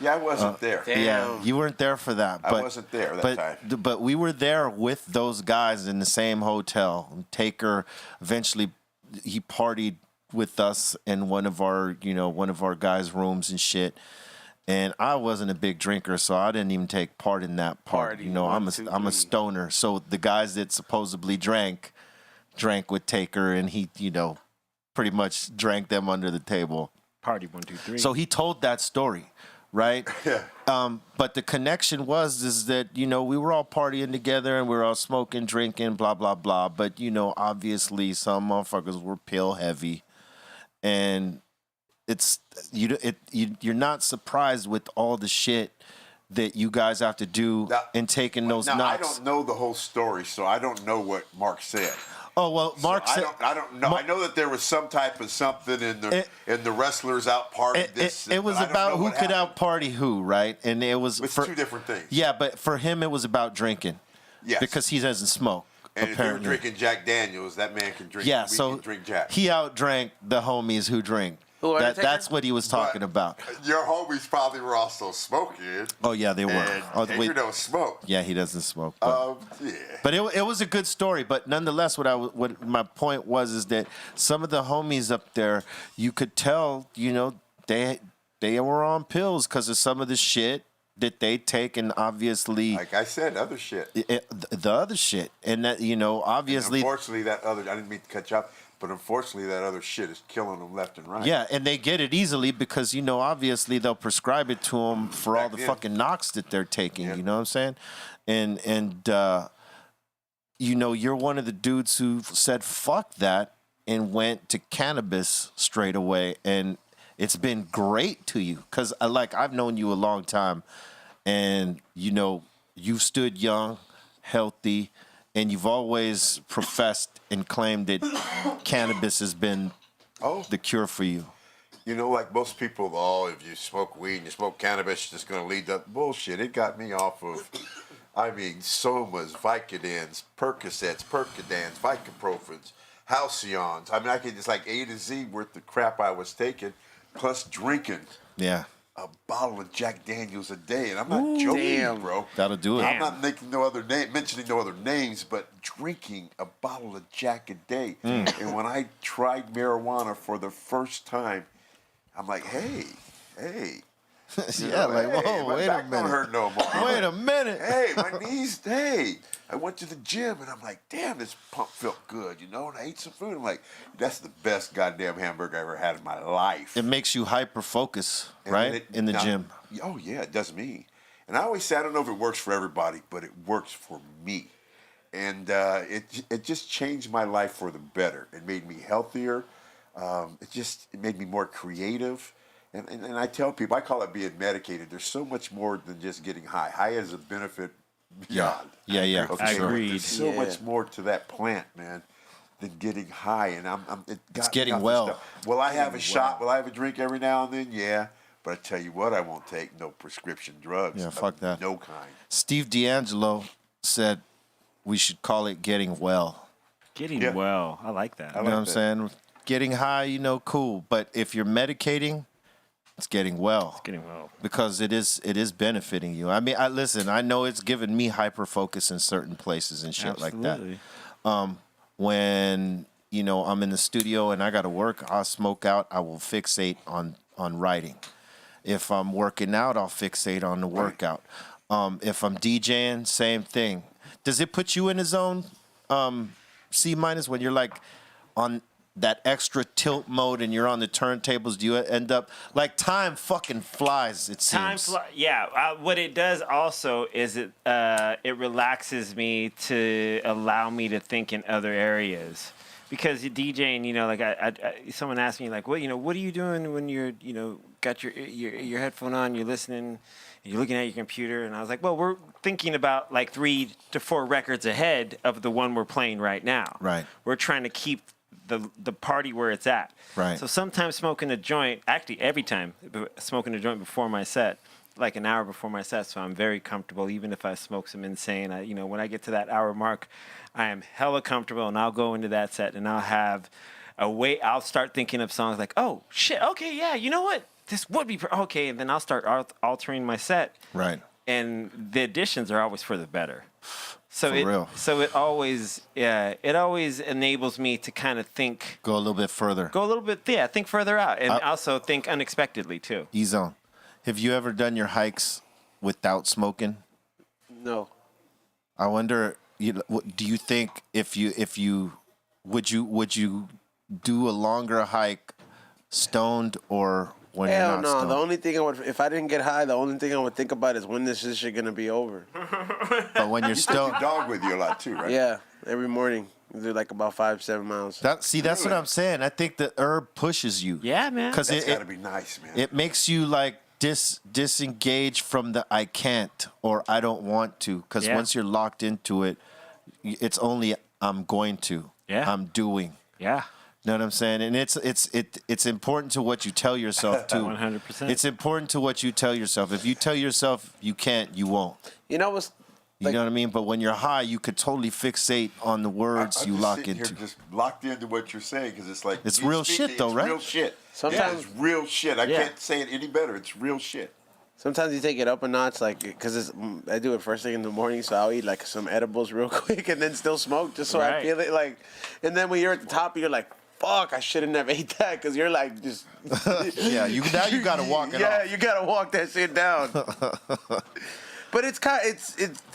Yeah, I wasn't there. Damn. Yeah, you weren't there for that. I But, wasn't there that time. But we were there with those guys in the same hotel. And Taker eventually he partied with us in one of our guys' rooms and shit. And I wasn't a big drinker, so I didn't even take part in that part. Party. I'm 1, 2, a 3. stoner. So the guys that supposedly drank with Taker, and he pretty much drank them under the table. Party 1, 2, 3. So he told that story, right? Yeah. But the connection is that, we were all partying together and we were all smoking, drinking, blah, blah, blah. But, obviously some motherfuckers were pill heavy. And you're not surprised with all the shit that you guys have to do in taking those knocks. I don't know the whole story, so I don't know what Mark said. Oh well, Mark said. I don't know. I know that there was some type of something in the wrestlers out party. It was about who could out party who, right? And it was It's two different things. Yeah, but for him it was about drinking. Yes. Because he doesn't smoke. And apparently. if you're drinking Jack Daniels, that man can drink. Yeah, we so can drink Jack. he outdrank the homies who drink. That's what he was talking about. Your homies probably were also smoking. Oh yeah, they were. And Taker don't smoke. Yeah, he doesn't smoke. But, yeah. But it was a good story. But nonetheless, what my point was is that some of the homies up there, you could tell, they were on pills because of some of the shit that they take, and obviously, like I said, other shit. The other shit, and that obviously. And unfortunately, I didn't mean to cut you off. But unfortunately, that other shit is killing them left and right. Yeah, and they get it easily because, obviously they'll prescribe it to them for all the fucking knocks that they're taking. Yeah. You know what I'm saying? And you're one of the dudes who said, fuck that, and went to cannabis straight away. And it's been great to you because, I've known you a long time. And, you've stood young, healthy, and you've always professed and claimed that cannabis has been the cure for you. Like most people, if you smoke weed and you smoke cannabis, it's just going to lead to bullshit. It got me off of, Somas, Vicodins, Percocets, Percodans, Vicoprofens, Halcyons. I could just A to Z worth the crap I was taking, plus drinking. Yeah. A bottle of Jack Daniels a day, and I'm not joking, bro. That'll do it. I'm not mentioning no other names, but drinking a bottle of Jack a day. And when I tried marijuana for the first time, I'm like, hey. Yeah, whoa, wait a minute. Don't hurt no more. Wait a minute. Hey, my knees. I went to the gym and I'm like, damn, this pump felt good, And I ate some food. I'm like, that's the best goddamn hamburger I ever had in my life. It makes you hyper focus, right? In the gym. Oh yeah, it does me. And I always say I don't know if it works for everybody, but it works for me. And it just changed my life for the better. It made me healthier. It made me more creative. And I tell people, I call it being medicated. There's so much more than just getting high. High is a benefit beyond. Yeah. I agree. There's so much more to that plant, man, than getting high. And it's getting well. Will I have a shot? Will I have a drink every now and then? Yeah. But I tell you what, I won't take no prescription drugs. Yeah, fuck that. No kind. Steve D'Angelo said we should call it getting well. Getting well. I like that. You know what I'm saying? Getting high, cool. But if you're medicating, it's getting well. It's getting well. Because it is benefiting you. I know it's given me hyper focus in certain places and shit like that. When, I'm in the studio and I got to work, I'll smoke out. I will fixate on writing. If I'm working out, I'll fixate on the workout. If I'm DJing, same thing. Does it put you in a zone, C- when you're on that extra tilt mode and you're on the turntables? Do you end up time fucking flies? It seems. Yeah. What it does also is it relaxes me to allow me to think in other areas. Because DJing, someone asked me what are you doing when you're got your headphone on, you're listening, you're looking at your computer, and I was like, well, we're thinking about 3 to 4 records ahead of the one we're playing right now. Right. We're trying to keep the party where it's at. Right. So sometimes smoking a joint, actually every time smoking a joint before my set, an hour before my set, so I'm very comfortable. Even if I smoke some insane, when I get to that hour mark, I am hella comfortable, and I'll go into that set and I'll have I'll start thinking of songs oh shit, okay, yeah, you know what, this would be okay, and then I'll start altering my set. Right. And the additions are always for the better. So it always enables me to kind of think. Go a little bit further. Think further out, and also think unexpectedly too. E-Zone, have you ever done your hikes without smoking? No. I wonder. Do you think would you do a longer hike stoned or when you're not stoned? The only thing if I didn't get high, the only thing I would think about is when this shit gonna be over. But when you're stoned, your dog with you a lot too, right? Yeah, every morning. They're like about 5-7 miles. That's what I'm saying. I think the herb pushes you. Yeah, man. Because That's got to be nice, man. It makes you like disengage from the I can't or I don't want to. Because once you're locked into it, it's only I'm going to. Yeah. I'm doing. Yeah. You know what I'm saying? And it's important to what you tell yourself too. 100%. It's important to what you tell yourself. If you tell yourself you can't, you won't. You know what's You know what I mean? But when you're high, you could totally fixate on the words you lock into. Here just locked into what you're saying because it's like it's real shit, though, right? It's real shit. Sometimes it's real shit. I can't say it any better. It's real shit. Sometimes you take it up a notch, like because I do it first thing in the morning, so I'll eat like some edibles real quick and then still smoke just so I feel it. Like, and then when you're at the top, you're like, "Fuck, I should have never ate that," because you're like just yeah. You gotta walk it off. Yeah, you gotta walk that shit down. But it's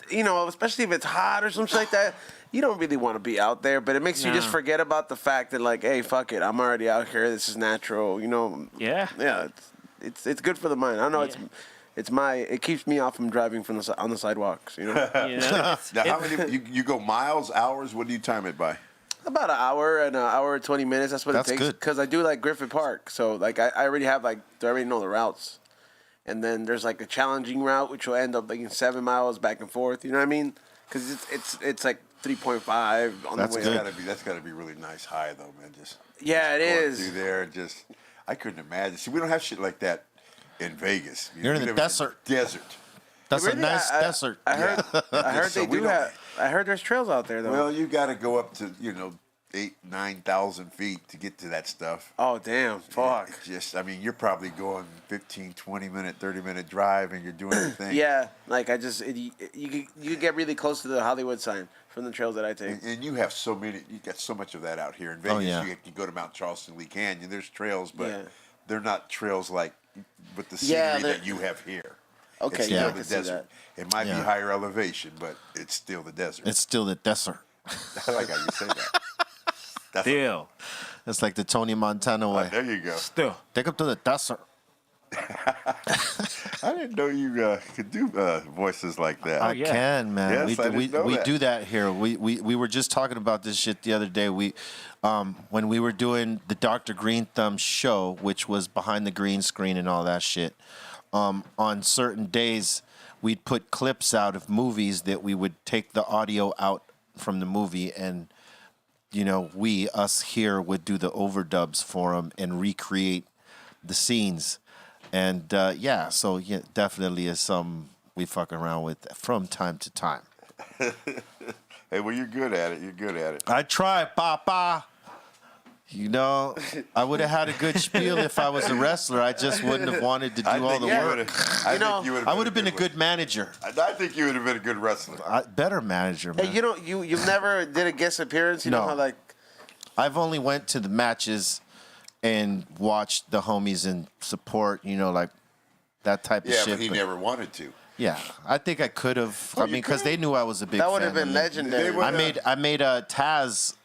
you know, especially if it's hot or something like that, you don't really want to be out there. But it makes you just forget about the fact that like, hey, fuck it, I'm already out here. This is natural, you know. Yeah. Yeah, it's good for the mind. I know it keeps me off from driving on the sidewalks, you know. Now, how many you go miles, hours? What do you time it by? About an hour and 20 minutes. That's what it takes. Good. Because I do like Griffith Park, so like I already have I already know the routes. And then there's like a challenging route, which will end up like in 7 miles back and forth. You know what I mean? Because it's like 3.5 on the way. That's gotta be really nice high though, man. It is. Through there, I couldn't imagine. See, we don't have shit like that in Vegas. You're in the desert. Desert. That's a nice desert. I heard they do have. I heard there's trails out there though. Well, you got to go up to 8,000-9,000 feet to get to that stuff. Oh damn! Fuck. You're probably going 15, 20-minute, 30-minute drive, and you're doing your thing. Yeah, like you get really close to the Hollywood sign from the trails that I take. And you have so many. You got so much of that out here in Vegas. Oh, yeah. You go to Mount Charleston, Lee Canyon. There's trails, but they're not trails like with the scenery that you have here. Okay, it's yeah, still I the can see desert. that. It might be higher elevation, but it's still the desert. It's still the desert. I like how you say that. Still. It's like the Tony Montana way. There you go. Still. Take up to the desert. I didn't know you could do voices like that. I can, man. Yes, we do that here. We were just talking about this shit the other day. When we were doing the Dr. Greenthumb show, which was behind the green screen and all that shit. On certain days, we'd put clips out of movies that we would take the audio out from the movie, and us here would do the overdubs for them and recreate the scenes. And definitely is some we fuck around with from time to time. Hey, well, you're good at it. I try, Papa. I would have had a good spiel if I was a wrestler. I just wouldn't have wanted to do all the work. I would have been a good manager. I think you would have been a good wrestler. Better manager, man. Hey, you never did a guest appearance? You know how I've only went to the matches and watched the homies and support, like that type of shit. Yeah, but he never wanted to. Yeah, I think I could have. Because they knew I was a big fan. That would have been legendary. I made a Taz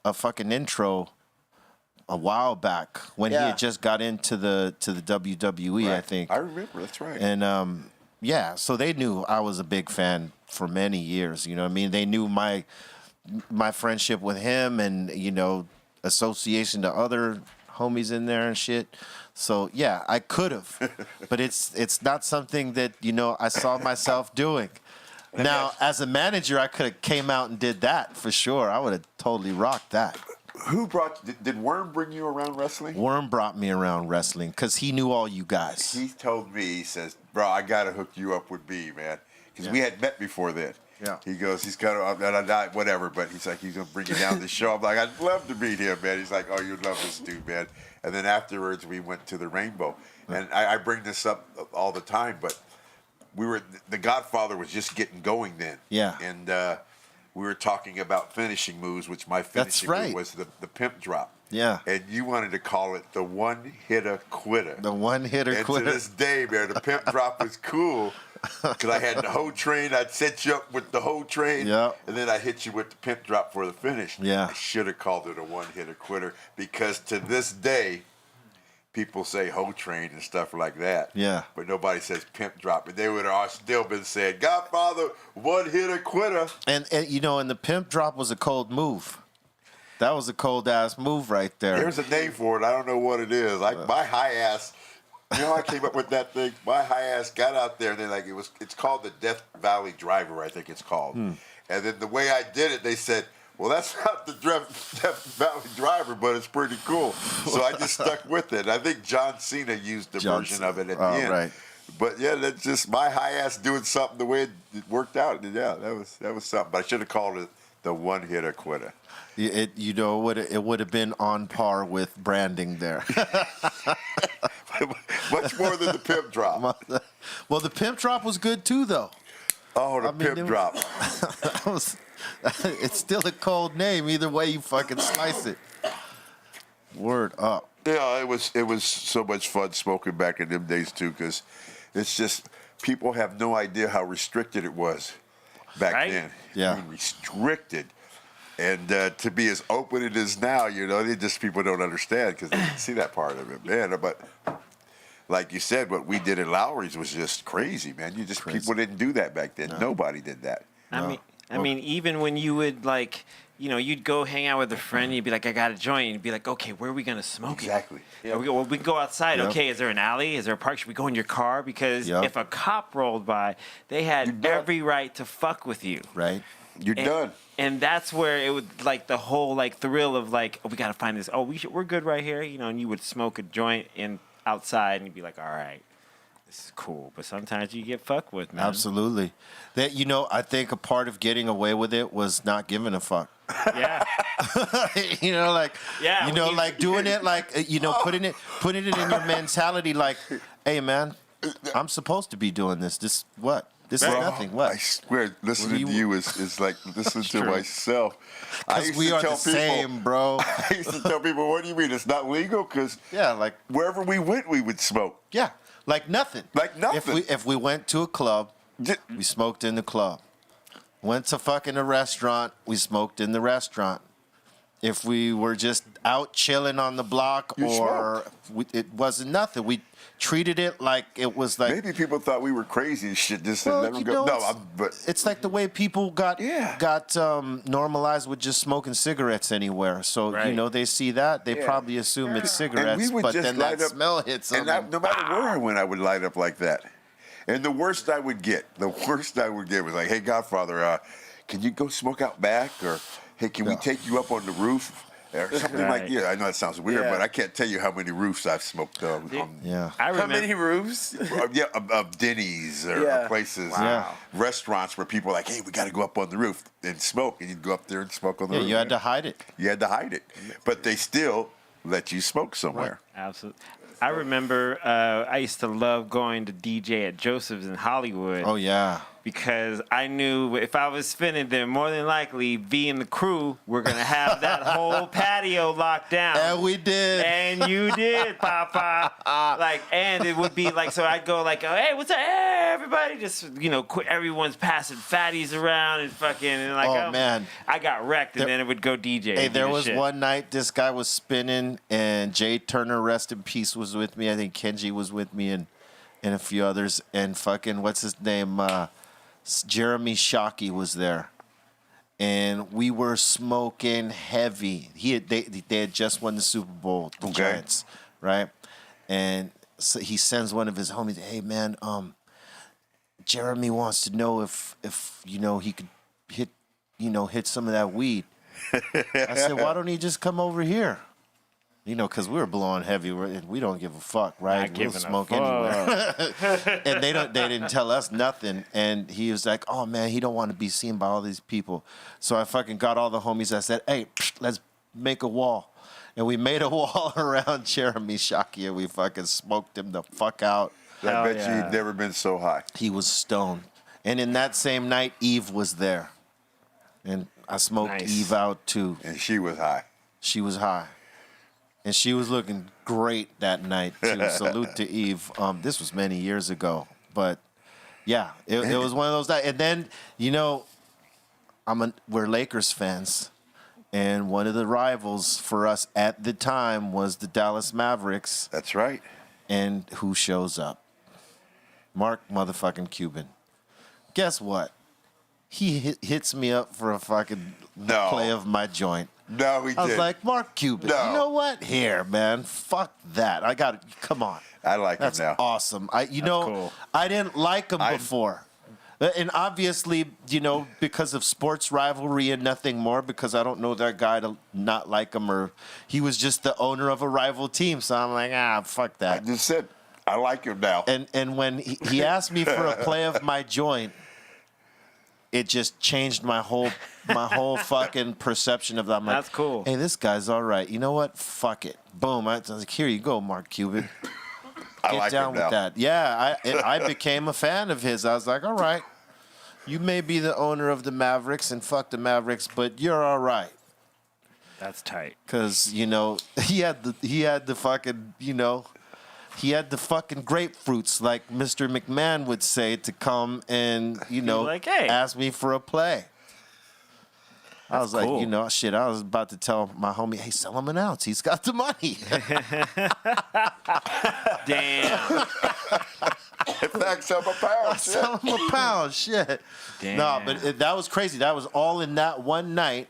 a fucking intro a while back when he had just got into the WWE, right. I think. I remember, that's right. And so they knew I was a big fan for many years. You know what I mean? They knew my friendship with him and association to other homies in there and shit. So yeah, I could have, but it's not something that I saw myself doing. Now, as a manager, I could have came out and did that for sure. I would have totally rocked that. Did Worm bring you around wrestling? Worm brought me around wrestling because he knew all you guys. He told me, he says, bro, I got to hook you up with B, man. Because we had met before then. Yeah. He goes, he's kind of, whatever, but he's like, he's going to bring you down to the show. I'm like, I'd love to meet him, man. He's like, oh, you'd love this dude, man. And then afterwards, we went to the Rainbow. And I bring this up all the time, but the Godfather was just getting going then. Yeah. And we were talking about finishing moves, which my finishing move was the pimp drop. Yeah. And you wanted to call it the one-hitter quitter. The one-hitter quitter. And to this day, man, the pimp drop was cool because I had the whole train. I'd set you up with the whole train, and then I hit you with the pimp drop for the finish. Yeah. I should have called it a one-hitter quitter because to this day, people say hoe train and stuff like that. Yeah. But nobody says pimp drop. And they would have still been saying, Godfather, one hitter quitter. And the pimp drop was a cold move. That was a cold ass move right there. There's a name for it. I don't know what it is. Like my high ass, I came up with that thing. My high ass got out there. And they're like, it's called the Death Valley Driver, I think it's called. And then the way I did it, they said, well, that's not the Death Valley Driver, but it's pretty cool. So I just stuck with it. I think John Cena used the version of it at the end. Right. But yeah, that's just my high ass doing something the way it worked out. And yeah, that was something. But I should have called it the one hitter quitter. It would have been on par with branding there. Much more than the pimp drop. Well, the pimp drop was good too, though. Oh, pimp drop. It's still a cold name. Either way you fucking slice it. Word up. Yeah, it was so much fun smoking back in them days too, because it's just people have no idea how restricted it was back then. Yeah, I mean, restricted. And to be as open it is now, people don't understand because they didn't see that part of it, man. But like you said, what we did at Lowry's was just crazy, man. People didn't do that back then. No. Nobody did that. I mean, even when you would you'd go hang out with a friend, and you'd be like, I got a joint, and you'd be like, okay, where are we gonna smoke exactly. it? Exactly. Yeah. We can go outside. Yep. Okay, is there an alley? Is there a park? Should we go in your car? Because if a cop rolled by, they had every right to fuck with you. Right. You're done. And that's where it would the whole thrill of we gotta find this. Oh, we're good right here, and you would smoke a joint outside, and you'd be like, all right, this is cool. But sometimes you get fucked with, man. Absolutely. That I think a part of getting away with it was not giving a fuck. Yeah. Doing it, putting it in your mentality, like, hey man, I'm supposed to be doing this. This what? This is nothing. What? I swear, listening to you is like listening to myself. Because we are the same, bro. I used to tell people, what do you mean? It's not legal? Because wherever we went, we would smoke. Yeah, like nothing. Like nothing. If we went to a club, we smoked in the club. Went to fucking a restaurant, we smoked in the restaurant. If we were just out chilling on the block, it wasn't nothing. We treated it like it was like. Maybe people thought we were crazy and shit. Just let them go. But it's like the way people got normalized with just smoking cigarettes anywhere. So they see that, they probably assume it's cigarettes, but then that smell hits them. And no matter where I went, I would light up like that. And the worst I would get was like, hey, Godfather, can you go smoke out back? Or, hey, can we take you up on the roof? Or something I know that sounds weird, but I can't tell you how many roofs I've smoked on. How many roofs? Of Denny's or places, restaurants where people are like, hey, we got to go up on the roof and smoke. And you'd go up there and smoke on the roof. You had to hide it. You had to hide it. But they still let you smoke somewhere. Right. Absolutely. I remember I used to love going to DJ at Joseph's in Hollywood. Oh, yeah. Because I knew if I was spinning there, more than likely, V and the crew were going to have that whole patio locked down. And we did. And you did, Papa. And it would be so I'd go hey, what's up? Hey, everybody. Just, everyone's passing fatties around and fucking. And man. I got wrecked, and then it would go DJ. Hey, there was one night this guy was spinning, and Jay Turner, rest in peace, was with me. I think Kenji was with me and a few others. And fucking, what's his name? Jeremy Shockey was there, and we were smoking heavy. They had just won the Super Bowl, the Giants, right? And so he sends one of his homies, hey man, Jeremy wants to know if he could hit some of that weed. I said, why don't he just come over here? Because we were blowing heavy, we don't give a fuck, right? We'll smoke anywhere. And they didn't tell us nothing. And he was like, oh man, he don't want to be seen by all these people. So I fucking got all the homies. I said, hey, let's make a wall. And we made a wall around Jeremy Shockey, and we fucking smoked him the fuck out. I bet you he'd never been so high. He was stoned. And in that same night, Eve was there. And I smoked Eve out too. And she was high. She was high. And she was looking great that night, too. Salute to Eve. This was many years ago. But, yeah, it was one of those nights. And then, we're Lakers fans. And one of the rivals for us at the time was the Dallas Mavericks. That's right. And who shows up? Mark motherfucking Cuban. Guess what? He hits me up for a fucking play of my joint. No, he didn't. I was like, Mark Cuban, No. you know what? Here, man. Fuck that. I got it. Come on. I like him now. That's awesome. Cool. I didn't like him before. And obviously, because of sports rivalry and nothing more, because I don't know that guy to not like him, or he was just the owner of a rival team. So I'm like, fuck that. I just said, I like him now. And when he asked me for a play of my joint, it just changed my whole fucking perception of that. I'm like, that's cool. Hey, this guy's all right. You know what? Fuck it. Boom. I was like, here you go, Mark Cuban. I Get like down him with now. that. Yeah, I became a fan of his. I was like, all right, you may be the owner of the Mavericks and fuck the Mavericks, but you're all right. That's tight. Because, he had the fucking, he had the fucking grapefruits, like Mr. McMahon would say, to come and, like, hey. ask me for a play. I was cool. like, shit, I was about to tell my homie, hey, sell him an ounce. He's got the money. Damn. In fact, sell him a pound. Sell him a pound. Shit. Damn. No, but that was crazy. That was all in that one night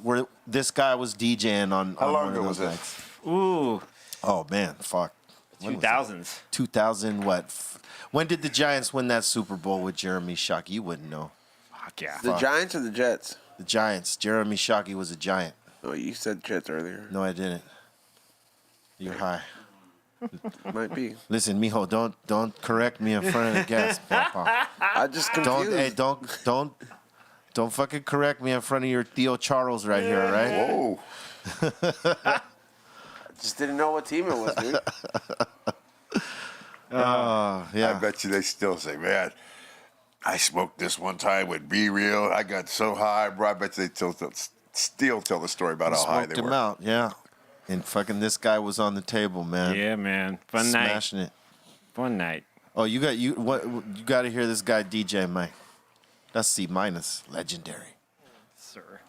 where this guy was DJing on How long one ago of was those that? nights. Ooh. Oh, man. Fuck. When was that? 2000s. 2000 what? When did the Giants win that Super Bowl with Jeremy Shockey? You wouldn't know. Fuck yeah. The Giants or the Jets? The Giants. Jeremy Shockey was a Giant. Oh, you said Jets earlier. No, I didn't. You're high. Might be. Listen, mijo, don't correct me in front of the guests, Papa. I just confused. Don't fucking correct me in front of your Theo Charles right here, all right? Whoa. Just didn't know what team it was, dude. Yeah. I bet you they still say, man, I smoked this one time with Be Real. I got so high, bro. I bet you they still tell the story about how high they Smoked were. him out, yeah. And fucking this guy was on the table, man. Yeah, man. Fun Smashing night. it. Fun night. Oh, you got to hear this guy DJ, Mike. That's C-, legendary. Sir.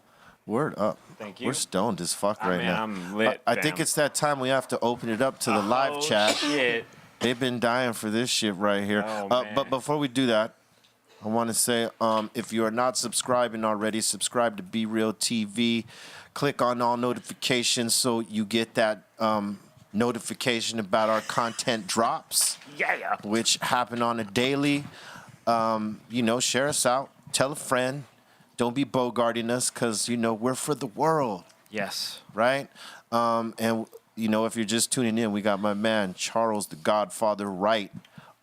Word up. Thank you. We're stoned as fuck right mean, now. I'm lit, I think fam. it's that time we have to open it up to the live chat. Shit. They've been dying for this shit right here. Oh, But man. before we do that, I want to say, if you are not subscribing already, subscribe to Be Real TV. Click on all notifications so you get that notification about our content drops, Yeah. which happen on a daily. Share us out. Tell a friend. Don't be bogarting us because, we're for the world, Yes. right? And if you're just tuning in, we got my man, Charles, the Godfather, right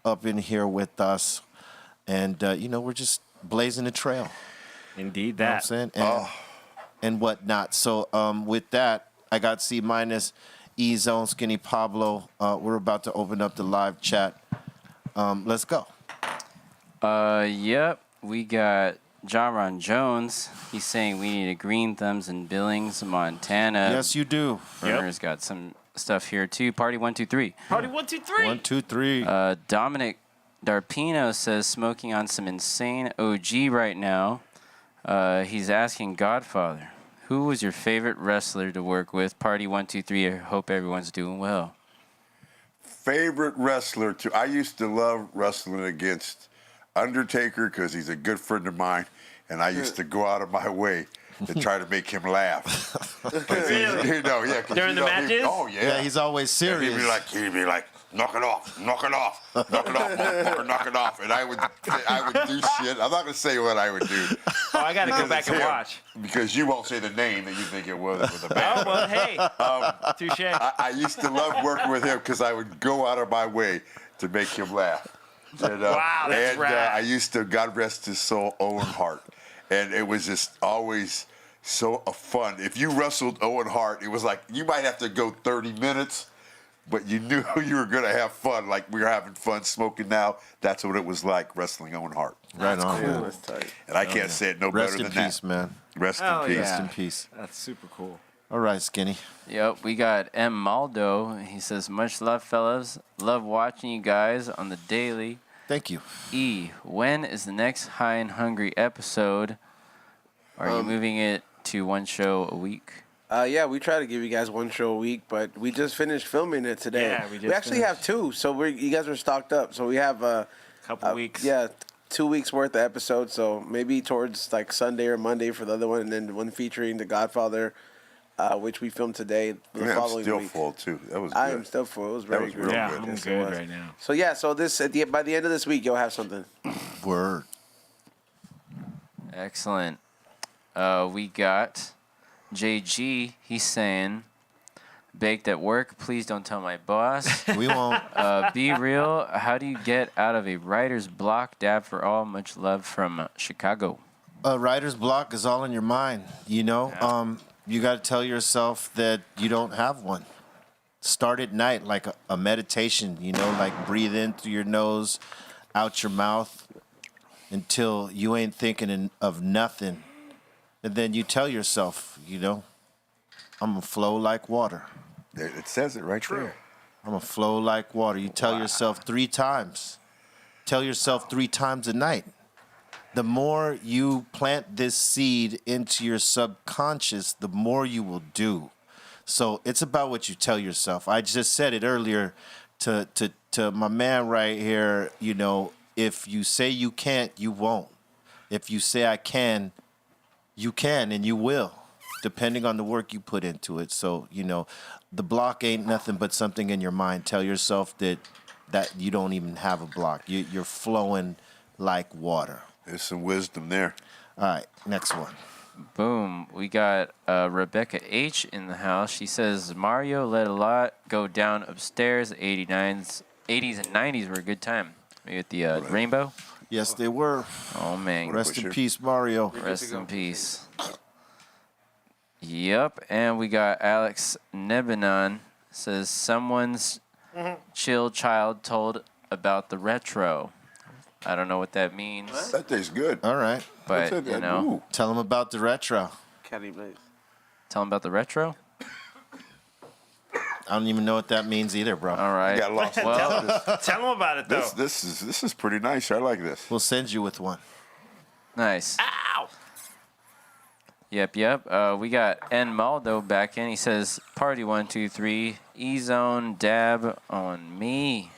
up in here with us. And, we're just blazing a trail. Indeed You know what I'm that. saying? And whatnot. So, with that, I got C-, E-Zone, Skinny Pablo. We're about to open up the live chat. Let's go. Yep. We got Jaron Jones. He's saying we need a Greenthumbs in Billings, Montana. Yes, you do. Burner's got some stuff here too. Party 123. Party 1, 2, 3. 1, 2, 3. Dominic Darpino says smoking on some insane OG right now. He's asking Godfather, who was your favorite wrestler to work with? Party 1, 2, 3. I hope everyone's doing well. Favorite wrestler, I used to love wrestling against Undertaker because he's a good friend of mine, and I used to go out of my way to try to make him laugh. Really? 'cause During the matches? Yeah, he's always And serious. he'd be like, knock it off, motherfucker, knock it off. And I would do shit. I'm not gonna say what I would do. Oh, I got to go back and Him, watch. because you won't say the name that you think it was with the Oh, band. well, hey. Touche. I used to love working with him because I would go out of my way to make him laugh. And, Wow, that's rad. I used to, God rest his soul, Owen Hart. And it was just always so fun. If you wrestled Owen Hart, it was like you might have to go 30 minutes, but you knew you were going to have fun. Like we were having fun smoking now. That's what it was like wrestling Owen Hart. Right on. Yeah, that's tight. And I can't say it no Rest better in than peace, that. man. Rest Hell in peace. yeah. Rest in peace. That's super cool. All right, Skinny. Yep, we got M. Maldo. He says, much love, fellas. Love watching you guys on the daily. Thank you. E, when is the next High and Hungry episode? Are you moving it to one show a week? Yeah, we try to give you guys one show a week, but we just finished filming it today. Yeah, we actually have two, so you guys are stocked up. So we have a couple weeks. Yeah, 2 weeks worth of episodes. So maybe towards like Sunday or Monday for the other one, and then one featuring the Godfather, which we filmed today. The following I'm still week. full too. That was good. I am still full. It was very good. Yeah, good. I'm Yes, it good was. right now. So yeah, so by the end of this week, you'll have something. Word. Excellent. We got JG. He's saying, baked at work. Please don't tell my boss. We won't. Be real. How do you get out of a writer's block? Dab for all. Much love from Chicago. A writer's block is all in your mind, you know. You got to tell yourself that you don't have one. Start at night like a meditation, you know, like breathe in through your nose, out your mouth until you ain't thinking of nothing. And then you tell yourself, you know, I'm going to flow like water. It says it right there. I'm going to flow like water. You tell yourself 3 times. Tell yourself 3 times a night. The more you plant this seed into your subconscious, the more you will do. So it's about what you tell yourself. I just said it earlier to my man right here, you know, if you say you can't, you won't. If you say I can, you can and you will, depending on the work you put into it. So, you know, the block ain't nothing but something in your mind. Tell yourself that you don't even have a block. You're flowing like water. There's some wisdom there. All right, next one. Boom. We got Rebecca H in the house. She says, Mario let a lot go down upstairs. 80s and 90s were a good time. Maybe at the Rainbow. Yes, they were. Oh, man. Rest in peace, Mario. Rest in peace. Yep. And we got Alex Nebanon. Says, someone's chill child told about the retro. I don't know what that means. That tastes good. All right. But, you know. Tell them about the retro. Caddy Blaze. Tell them about the retro? I don't even know what that means either, bro. All right. Got lost. Well, Tell them about it, though. This is pretty nice. I like this. We'll send you with one. nice. Ow! Yep. We got N Maldo back in. He says, party 1, 2, 3, E-Zone dab on me.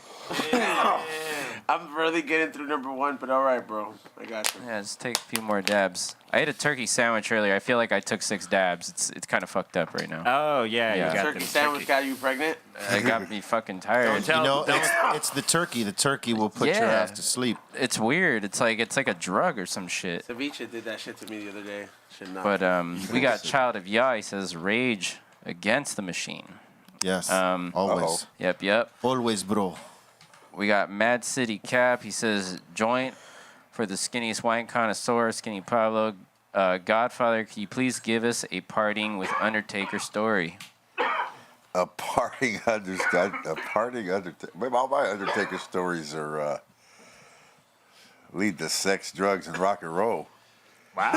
I'm really getting through number 1, but all right, bro. I got you. Yeah, just take a few more dabs. I ate a turkey sandwich earlier. I feel like I took 6 dabs. It's kind of fucked up right now. Oh, yeah. Yeah. You got Turkey them sandwich got you pregnant? It got me fucking tired. You know, it's the turkey. The turkey will put your Yeah. ass to sleep. It's weird. It's like a drug or some shit. Ceviche did that shit to me the other day. Should not. But we got Child of Yah. He says, rage against the machine. Yes. Um, Always. Yep. Always, bro. We got Mad City Cap. He says, joint for the skinniest wine connoisseur, Skinny Pablo. Godfather, can you please give us a parting with Undertaker story? A parting Undertaker. All my Undertaker stories are lead to sex, drugs, and rock and roll. Wow.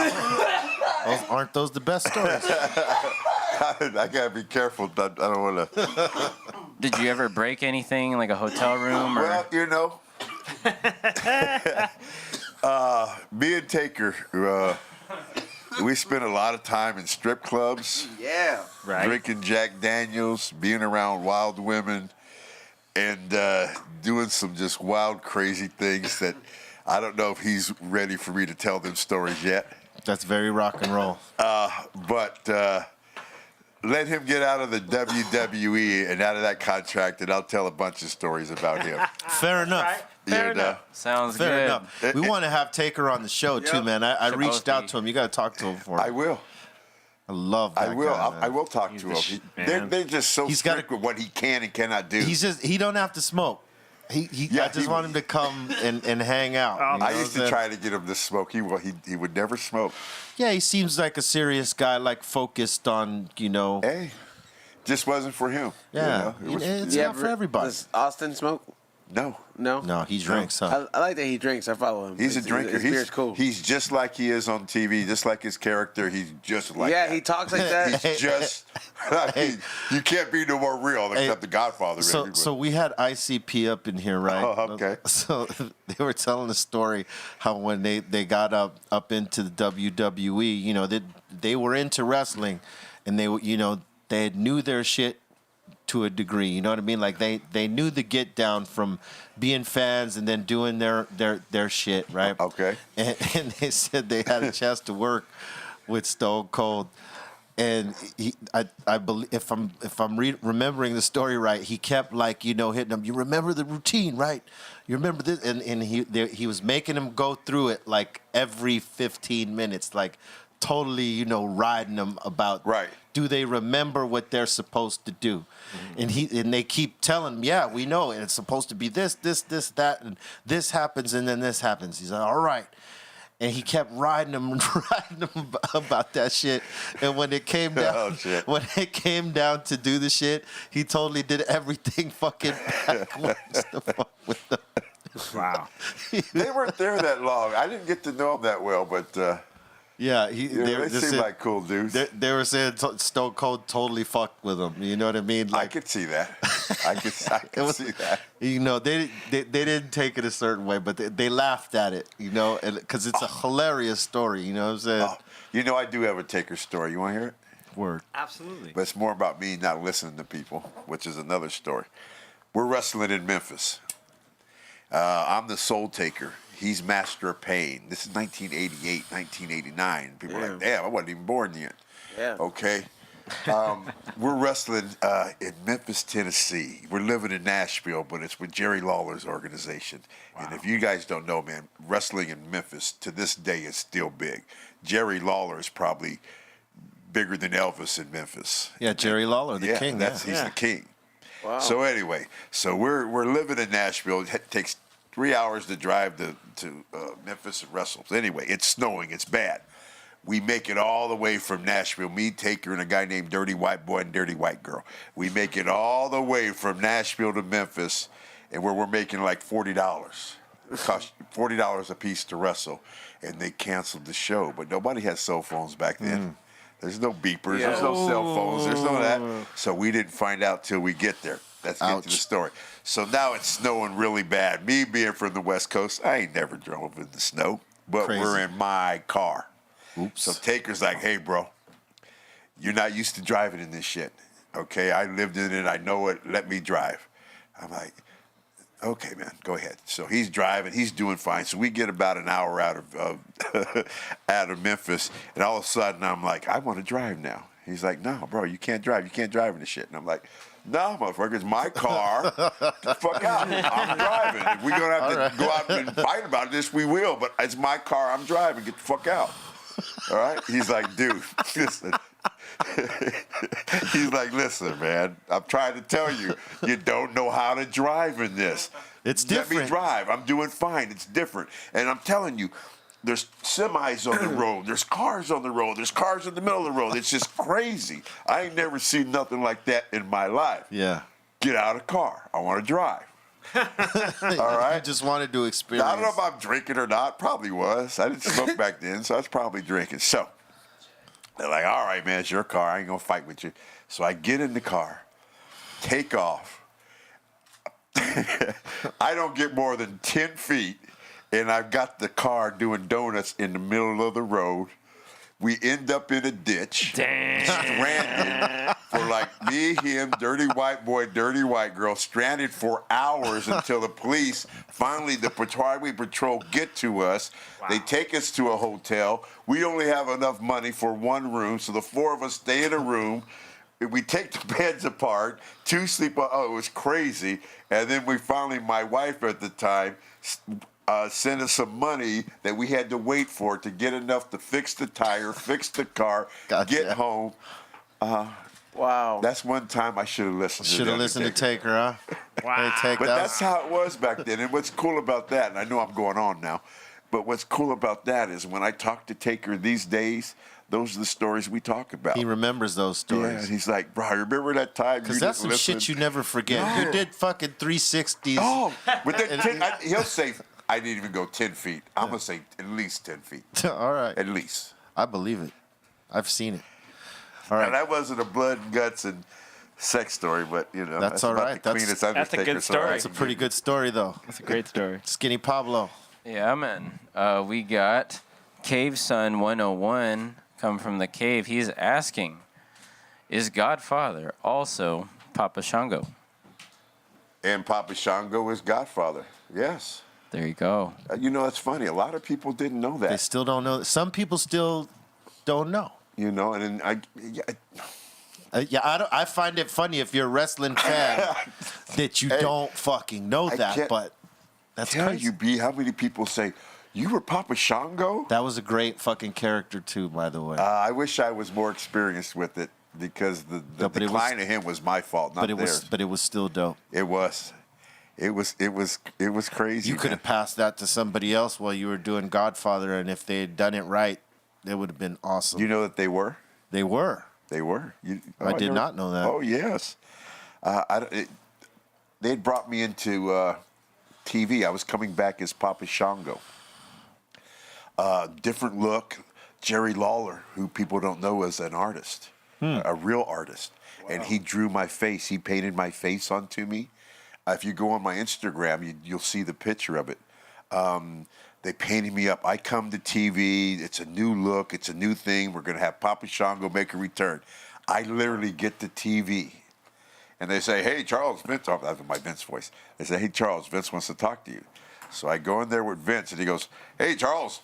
Aren't those the best stories? I gotta be careful. I don't want to. Did you ever break anything, like a hotel room? Or? Well, you know, me and Taker, we spent a lot of time in strip clubs, yeah. Right. drinking Jack Daniels, being around wild women, and doing some just wild, crazy things that I don't know if he's ready for me to tell them stories yet. That's very rock and roll. But let him get out of the WWE and out of that contract, and I'll tell a bunch of stories about him. Fair enough. Fair enough. Sounds Fair good. enough. We want to have Taker on the show too, man. I Should reached both out be. to him. You got to talk to him for me. I will. I love that I will. guy, man. I will talk He's to the him. shit, They're man. just so He's strict gotta- with what he can and cannot do. He don't have to smoke. I just want him to come and hang out. you know I what used I'm to saying? try to get him to smoke. He would never smoke. Yeah, he seems like a serious guy, like focused on, Hey, just wasn't for him. Yeah. You know? It was- It's not for everybody. Does Austin smoke? No. No, he drinks. Huh? I like that he drinks. I follow him. He's a drinker. His beer's cool. He's just like he is on TV, just like his character. He's just like that. he talks like that. He's just. You can't be no more real except the Godfather. So we had ICP up in here, right? Oh, okay. So they were telling the story how when they got up into the WWE, you know, they were into wrestling, and they knew their shit to a degree, you know what I mean? Like they knew the get down from being fans and then doing their shit, right? Okay. And they said they had a chance to work with Stone Cold, and I believe if I'm remembering the story right, he kept hitting him. You remember the routine, right? You remember this, and he was making him go through it like every 15 minutes, like totally riding them about. Right. Do they remember what they're supposed to do? Mm-hmm. And they keep telling him, yeah, we know, and it's supposed to be this, that, and this happens, and then this happens. He's like, all right. And he kept riding him about that shit. And when it came down, to do the shit, he totally did everything fucking backwards to fuck with them. Wow. They weren't there that long. I didn't get to know them that well, but. Yeah, they seem like cool dudes. They were saying Stone Cold totally fucked with him. You know what I mean? I could see that. I could see that. They didn't take it a certain way, but they laughed at it. Because it's a hilarious story. You know what I'm saying? I do have a Taker story. You want to hear it? Word. Absolutely. But it's more about me not listening to people, which is another story. We're wrestling in Memphis. I'm the Soul Taker. He's Master of Pain. This is 1988, 1989. People are like, damn, I wasn't even born yet. Yeah. Okay. We're wrestling in Memphis, Tennessee. We're living in Nashville, but it's with Jerry Lawler's organization. Wow. And if you guys don't know, man, wrestling in Memphis to this day is still big. Jerry Lawler is probably bigger than Elvis in Memphis. Yeah, Jerry Lawler, the king. He's the king. Wow. So anyway, we're living in Nashville. It takes 3 hours to drive to Memphis and wrestle. Anyway, it's snowing. It's bad. We make it all the way from Nashville. Me, Taker, and a guy named Dirty White Boy and Dirty White Girl. We make it all the way from Nashville to Memphis, and where we're making like $40. It costs $40 a piece to wrestle, and they canceled the show. But nobody had cell phones back then. There's no beepers. Yeah. There's no cell phones. There's no that. So we didn't find out till we get there. Let's get to the story. So now it's snowing really bad. Me being from the West Coast, I ain't never drove in the snow, but we're in my car. Oops. So Taker's like, hey, bro, you're not used to driving in this shit. Okay, I lived in it. I know it. Let me drive. I'm like, okay, man, go ahead. So he's driving. He's doing fine. So we get about an hour out of out of Memphis, and all of a sudden I'm like, I want to drive now. He's like, no, bro, you can't drive. You can't drive in this shit. And I'm like, no, motherfucker, it's my car. Get the fuck out. I'm driving. If we're going to have to go out and fight about this, we will. But it's my car. I'm driving. Get the fuck out. All right? He's like, dude, listen. He's like, listen, man, I'm trying to tell you, you don't know how to drive in this. It's different. Let me drive. I'm doing fine. It's different. And I'm telling you, there's semis on the road. There's cars on the road. There's cars in the middle of the road. It's just crazy. I ain't never seen nothing like that in my life. Yeah. Get out of the car. I want to drive. All right? You just wanted to experience. Now, I don't know if I'm drinking or not. Probably was. I didn't smoke back then, so I was probably drinking. So they're like, all right, man, it's your car. I ain't going to fight with you. So I get in the car, take off. I don't get more than 10 feet. And I've got the car doing donuts in the middle of the road. We end up in a ditch, stranded for like me, him, Dirty White Boy, Dirty White Girl, stranded for hours until the police, finally the highway patrol get to us. Wow. They take us to a hotel. We only have enough money for one room, so the four of us stay in a room. We take the beds apart, two sleep. Oh, it was crazy. And then we finally, my wife at the time, sent us some money that we had to wait for to get enough to fix the tire, fix the car, get home. Wow. That's one time I should have listened. Should have listened to Taker, huh? Wow. Hey, But that's how it was back then. And what's cool about that, and I know I'm going on now, but what's cool about that is when I talk to Taker these days, those are the stories we talk about. He remembers those stories. Yeah, he's like, bro, I remember that time. Because that's some shit you never forget. You did fucking 360s. Oh, but then he'll say, I didn't even go 10 feet. I'm going to say at least 10 feet. All right. At least. I believe it. I've seen it. All right. Now, that wasn't a blood and guts and sex story, but, you know. That's all right. That's a good story. That's a pretty good story, though. That's a great story. Skinny Pablo. Yeah, man. We got Cave Sun 101 come from the cave. He's asking, is Godfather also Papa Shango? And Papa Shango is Godfather. Yes. There you go. You know, it's funny. A lot of people didn't know that. They still don't know. Some people still don't know. You know, and then I find it funny if you're a wrestling fan that you don't fucking know that, but that's crazy. You be how many people say, you were Papa Shango? That was a great fucking character too, by the way. I wish I was more experienced with it because the decline of him was my fault, not theirs. But it was still dope. It was crazy. You could have passed that to somebody else while you were doing Godfather, and if they had done it right, it would have been awesome. You know that they were? They were. They were. I did not know that. Oh, yes. They had brought me into TV. I was coming back as Papa Shango. Different look. Jerry Lawler, who people don't know as an artist, a real artist. Wow. And he drew my face. He painted my face onto me. If you go on my Instagram, you'll see the picture of it. They painted me up. I come to TV. It's a new look. It's a new thing. We're going to have Papa Shango make a return. I literally get to TV. And they say, hey, Charles, Vince. Oh, that's my Vince voice. They say, hey, Charles, Vince wants to talk to you. So I go in there with Vince, and he goes, hey, Charles,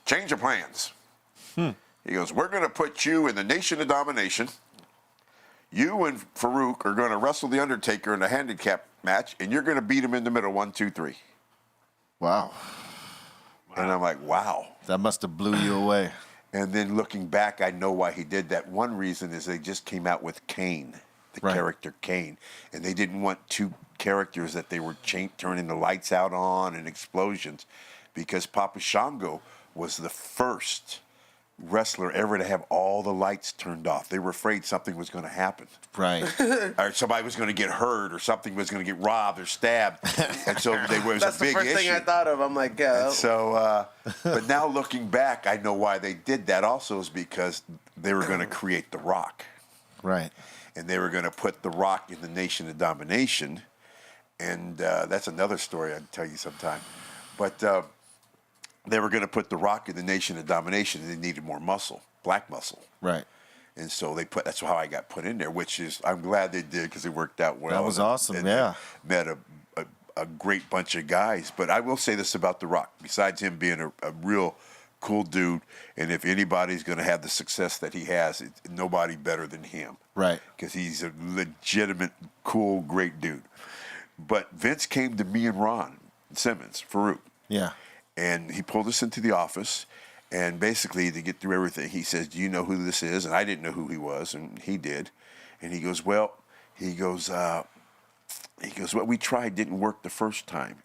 change of plans. He goes, we're going to put you in the Nation of Domination. You and Farouk are going to wrestle the Undertaker in a handicap match, and you're going to beat him in the middle, 1, 2, 3. Wow. And I'm like, wow. That must have blew you away. And then looking back, I know why he did that. One reason is they just came out with Kane, the character Kane. And they didn't want two characters that they were turning the lights out on and explosions, because Papa Shango was the first wrestler ever to have all the lights turned off. They were afraid something was going to happen. Right. Or somebody was going to get hurt, or something was going to get robbed or stabbed. And so there was That's a big issue. That's the first thing I thought of. I'm like, yeah. And so, but now looking back, I know why they did that also is because they were going to create The Rock. Right. And they were going to put The Rock in the Nation of Domination. And that's another story I'd tell you sometime. But they were going to put The Rock in the Nation of Domination, and they needed more muscle, black muscle. Right. And so that's how I got put in there, which is, I'm glad they did because it worked out well. That was awesome, yeah. Met a great bunch of guys. But I will say this about The Rock. Besides him being a real cool dude, and if anybody's going to have the success that he has, it's nobody better than him. Right. Because he's a legitimate, cool, great dude. But Vince came to me and Ron Simmons, Farouk. Yeah. And he pulled us into the office, and basically to get through everything, he says, do you know who this is? And I didn't know who he was, and he did. And he goes, what we tried didn't work the first time.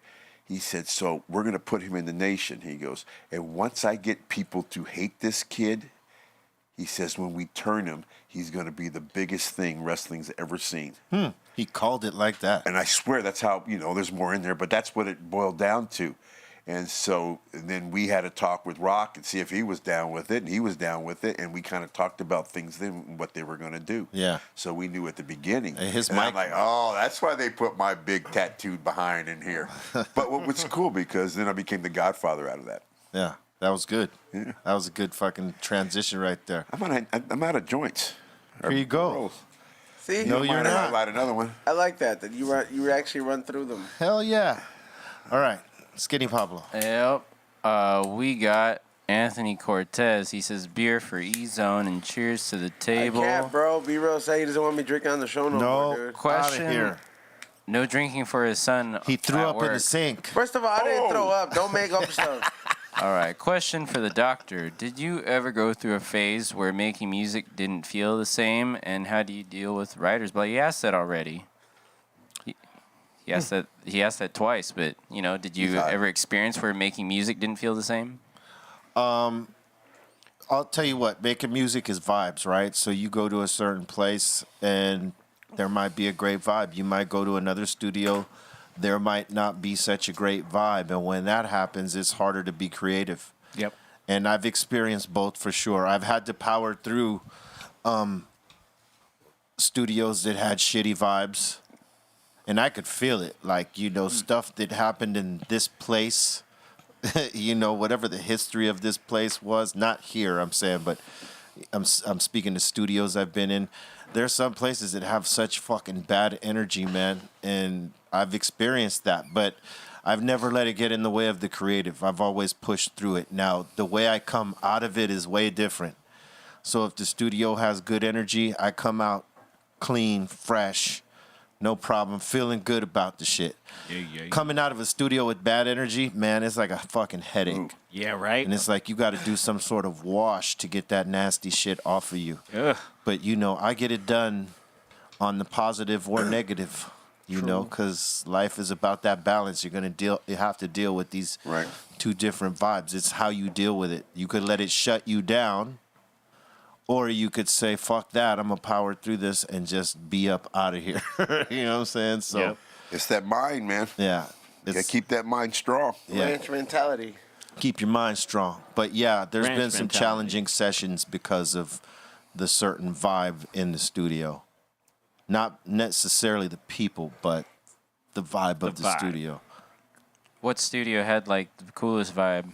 He said, so we're going to put him in the Nation. He goes, and once I get people to hate this kid, he says, when we turn him, he's going to be the biggest thing wrestling's ever seen. He called it like that. And I swear that's how, there's more in there, but that's what it boiled down to. And then we had a talk with Rock and see if he was down with it, and he was down with it, and we kind of talked about things then, what they were going to do. Yeah. So we knew at the beginning. And I'm like, oh, that's why they put my big tattooed behind in here. But what was cool, because then I became the Godfather out of that. Yeah, that was good. Yeah. That was a good fucking transition right there. I'm out of joints. Here you go. Rolls. See? No, you're not. I'll light another one. I like that you actually run through them. Hell yeah. All right. Skinny Pablo. Yep. We got Anthony Cortez. He says beer for E-Zone and cheers to the table. I can't, bro. B-Real say he doesn't want me drinking on the show no more, dude. Question. Outta here. No drinking for his son. He threw at up work. in the sink. First of all, I didn't throw up. Don't make up stuff. All right. Question for the doctor. Did you ever go through a phase where making music didn't feel the same? And how do you deal with writer's block? You asked that already. He asked that twice, but, did you ever experience where making music didn't feel the same? I'll tell you what, making music is vibes, right? So you go to a certain place and there might be a great vibe. You might go to another studio, there might not be such a great vibe. And when that happens, it's harder to be creative. Yep. And I've experienced both for sure. I've had to power through studios that had shitty vibes. And I could feel it. Like, stuff that happened in this place, whatever the history of this place was. Not here, I'm saying, but I'm speaking to studios I've been in. There's some places that have such fucking bad energy, man. And I've experienced that. But I've never let it get in the way of the creative. I've always pushed through it. Now, the way I come out of it is way different. So if the studio has good energy, I come out clean, fresh, no problem, feeling good about the shit. Yeah. Coming out of a studio with bad energy, man, it's like a fucking headache. Yeah, right? And it's like you got to do some sort of wash to get that nasty shit off of you. Ugh. But, I get it done on the positive or negative. Because life is about that balance. You have to deal with these two different vibes. It's how you deal with it. You could let it shut you down, or you could say, fuck that, I'm going to power through this and just be up out of here. You know what I'm saying? So it's that mind, man. Yeah. You got to keep that mind strong. Yeah. Ranch mentality. Keep your mind strong. But, yeah, there's been some challenging sessions because of the certain vibe in the studio. Not necessarily the people, but the vibe of the studio. What studio had the coolest vibe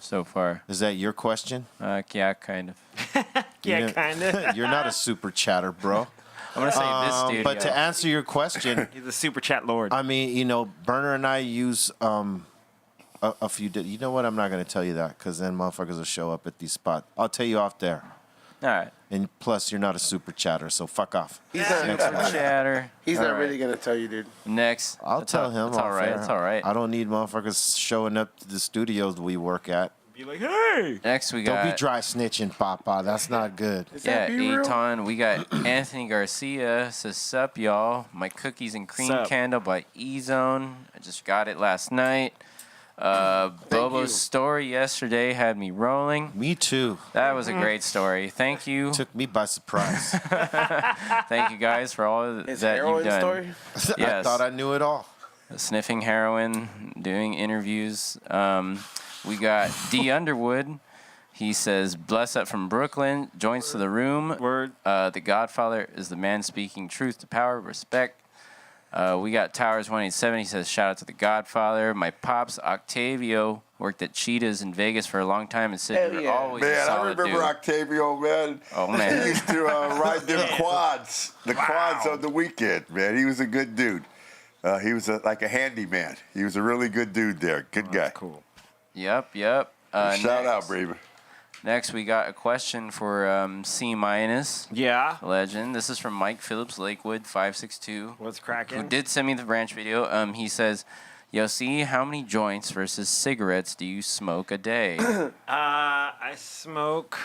so far? Is that your question? Yeah, kind of. Yeah, kind of. You're not a super chatter, bro. I'm gonna say this studio. But to answer your question, He's a super chat lord. I mean, Burner and I use a few. You know what? I'm not gonna tell you that because then motherfuckers will show up at these spots. I'll tell you off there. All right. And plus, you're not a super chatter, so fuck off. He's not Chatter. He's not really gonna tell you, dude. Next. I'll tell him. It's all right. It's all right. I don't need motherfuckers showing up to the studios we work at. Be like, hey. Next we got. Don't be dry snitching, Papa. That's not good. Aton. We got Anthony Garcia says, "Sup, y'all? My cookies and cream candle by E-Zone. I just got it last night. Bobo's story yesterday had me rolling. Me too. That was a great story. Thank you. Took me by surprise. Thank you guys for all that you've done. Story? Yes. I thought I knew it all. Sniffing heroin, doing interviews. We got D. Underwood. He says, bless up from Brooklyn. Joins to the room. Word. The Godfather is the man speaking truth to power, respect. We got Towers 187. He says, shout out to the Godfather. My pops, Octavio, worked at Cheetahs in Vegas for a long time and said you're always a Man, I solid remember dude. Octavio, man. Oh, man. He used to ride them quads, quads on the weekend, man. He was a good dude. He was like a handyman. He was a really good dude there. Good guy. Cool. Yep. Shout out, baby. Next, we got a question for C-. Yeah. Legend. This is from Mike Phillips, Lakewood, 562. What's cracking? Who did send me the branch video. He says, yo, C, how many joints versus cigarettes do you smoke a day? I smoke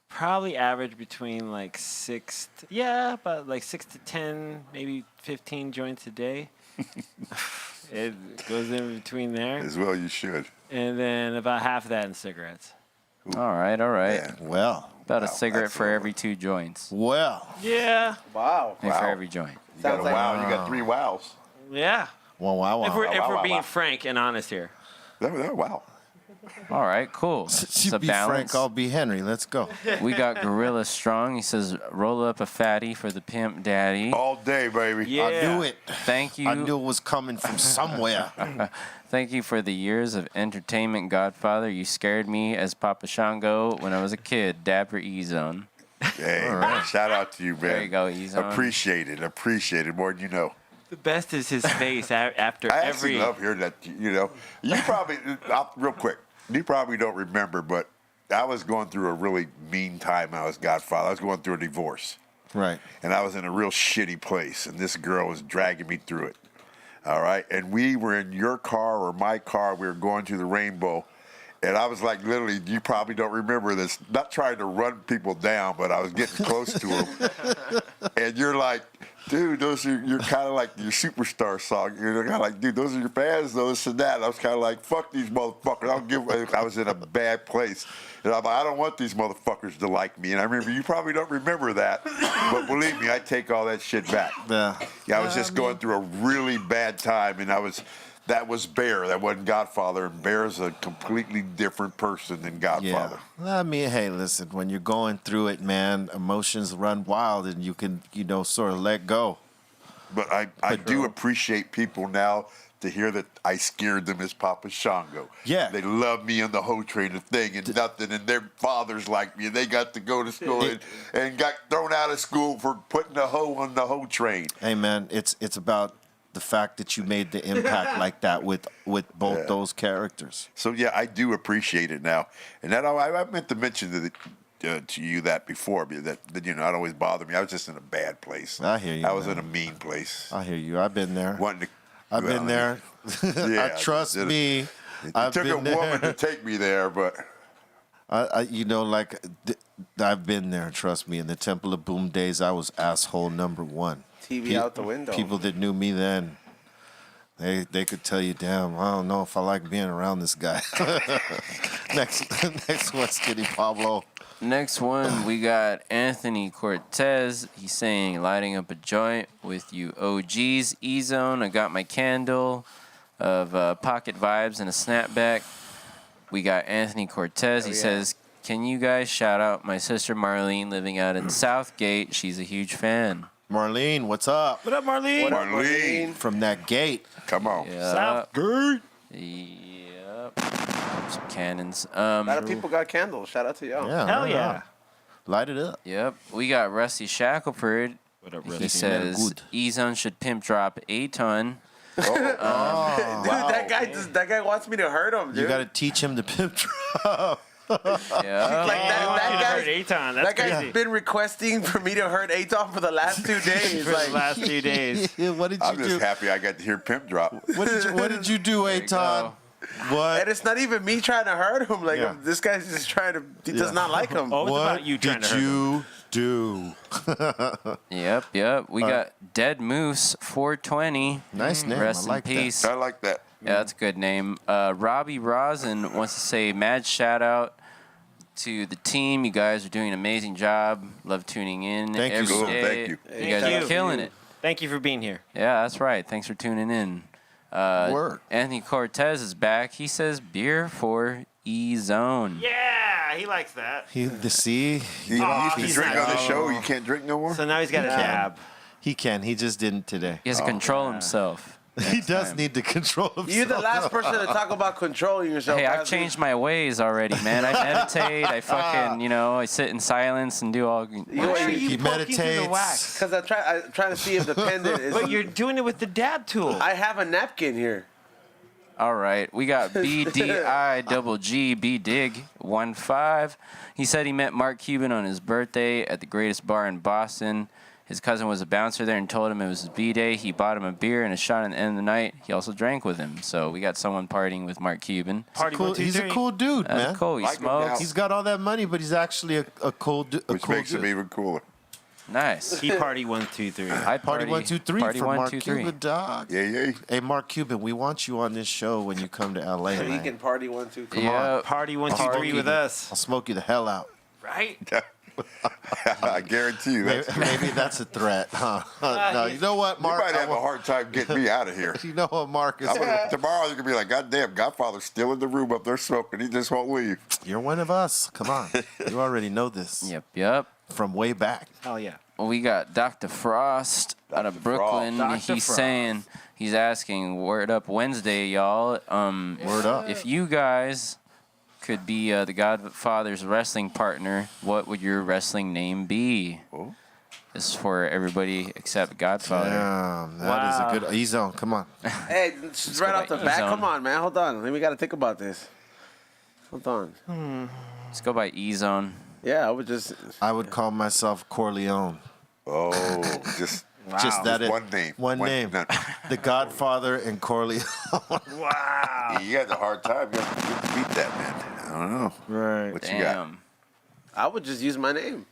probably average between like 6 to 10, maybe 15 joints a day. It goes in between there. As well, you should. And then about half of that in cigarettes. All right. Yeah. Well. About a cigarette for every 2 joints. Well. Yeah. Wow. And for every joint. You got a wow. You got 3 wows. Yeah. Wow. If we're being frank and honest here. Wow. All right, cool. You be Frank, I'll be Henry. Let's go. We got Gorilla Strong. He says, roll up a fatty for the pimp daddy. All day, baby. Yeah. I knew it. Thank you. I knew it was coming from somewhere. Thank you for the years of entertainment, Godfather. You scared me as Papa Shango when I was a kid. Dapper E-Zone. Hey, shout out to you, man. There you go, E-Zone. Appreciate it more than you know. The best is his face after I every. actually love hearing that. You probably real quick. You probably don't remember, but I was going through a really mean time. I was Godfather. I was going through a divorce. Right. And I was in a real shitty place, and this girl was dragging me through it. All right. And we were in your car or my car. We were going to the Rainbow, And I was like, literally, you probably don't remember this, not trying to run people down, but I was getting close to them. And you're like, dude, you're kind of like your superstar song. You're kind of like, dude, those are your fans, this and that. And I was kind of like, fuck these motherfuckers. I was in a bad place. And I'm like, I don't want these motherfuckers to like me. And I remember, you probably don't remember that, but believe me, I take all that shit back. Yeah, I was just going through a really bad time, and that was Bear. That wasn't Godfather. And Bear's a completely different person than Godfather. Yeah. I mean, hey, listen, when you're going through it, man, emotions run wild and you can, sort of let go. But I do appreciate people now to hear that I scared them as Papa Shango. Yeah. They love me on the hoe train and thing and nothing, and their fathers like me, and they got to go to school and got thrown out of school for putting a hoe on the hoe train. Hey, man, it's about the fact that you made the impact like that with both those characters. So yeah, I do appreciate it now, and that I meant to mention to you that before, that it always bothered me. I was just in a bad place. I hear you. I was in a mean place. I hear you. I've been there. I've been there. Yeah, Trust me. It took a woman to take me there, but I've been there. Trust me. In the Temple of Boom days, I was asshole number one. TV out the window. People that knew me then, they could tell you, damn, I don't know if I like being around this guy. Next one, Skinny Pablo. Next one, we got Anthony Cortez. He's saying, lighting up a joint with you OGs. E-Zone, I got my candle of Pocket Vibes and a snapback. We got Anthony Cortez. He says, can you guys shout out my sister Marlene living out in Southgate? She's a huge fan. Marlene, what's up? What up, Marlene? Marlene. From that gate. Come on. Southgate. Yep. Some cannons. A lot of people got candles. Shout out to y'all. Yeah, Hell yeah. Light it up. Yep. We got Rusty Shackelford. What up, He Rusty? says, E-Zone should pimp drop a ton. Dude, that guy wants me to hurt him, dude. You got to teach him to pimp drop. Yeah. That guy's been requesting for me to hurt Aton for the last 2 days. For the last 2 days. What did you I'm do? just happy I got to hear Pimp drop. What did you do, Aton? What? And it's not even me trying to hurt him. Like, this guy's just trying to, he does not like him. Oh, it's What about you trying did to hurt you do? Yep. We got Dead Moose 420. Nice name. Rest I like in peace. I like that. Yeah, that's a good name. Robbie Rosin wants to say mad shout out to the team. You guys are doing an amazing job. Love tuning in Thank you, every sir. day. Thank you. You guys Thank are you. killing it. Thank you for being here. Yeah, that's right. Thanks for tuning in. Word. Anthony Cortez is back. He says beer for E-Zone. Yeah, he likes that. He used to He he's drink not- on the show. You can't drink no more? So now he's got a tab. He can. He just didn't today. He has to control himself. He does need to control himself. You're the last person to talk about controlling yourself. Hey, I've changed my ways already, man. I meditate. I fucking, I sit in silence and do all. Why are you He poking through the meditates. wax? Because I'm trying to see if the pendant is. But you're doing it with the dab tool. I have a napkin here. All right, we got BDIGG Dig 15. He said he met Mark Cuban on his birthday at the greatest bar in Boston. His cousin was a bouncer there and told him it was his B-day. He bought him a beer and a shot at the end of the night. He also drank with him. So we got someone partying with Mark Cuban. He's a cool dude, man. That's cool. He Like him now. smokes. He's got all that money, but he's actually a cool dude. Which makes him even cooler. Nice. He party 1, 2, 3. I Party 1, 2, 3 Party for 1, Mark 2, 3. Cuban, dog. Yeah. Hey, Mark Cuban, we want you on this show when you come to LA, So he man. can party 1, 2, 3. Yeah. Party 1, 2, 3 with us. I'll smoke you the hell out. Right? I guarantee you that. Maybe that's a threat, huh? No, you know what, You Mark? might have a hard time getting me out of here. You know what, Mark? Is Tomorrow you're going to be like, God damn, Godfather's still in the room up there smoking. He just won't leave. You're one of us. Come on. You already know this Yep. from way back. Hell yeah. We got Dr. Frost out of Brooklyn. Dr. He's Frost. saying, he's asking, word up Wednesday, y'all. Word up. If you guys could be the Godfather's wrestling partner, what would your wrestling name be? Oh. This is for everybody except Godfather. Damn, that is a good E-Zone. Come on. Hey, just right go off the by bat. E-Zone. Come on, man. Hold on. We got to think about this. Hold on. Let's go by E-Zone. Yeah, I would just. I would call myself Corleone. Oh, just Wow. Just that Just it. one name. One name. No. The Godfather and Corleone. Wow. You had a hard time. You have to beat that, man. I don't know. Right. What you got? Damn. I would just use my name.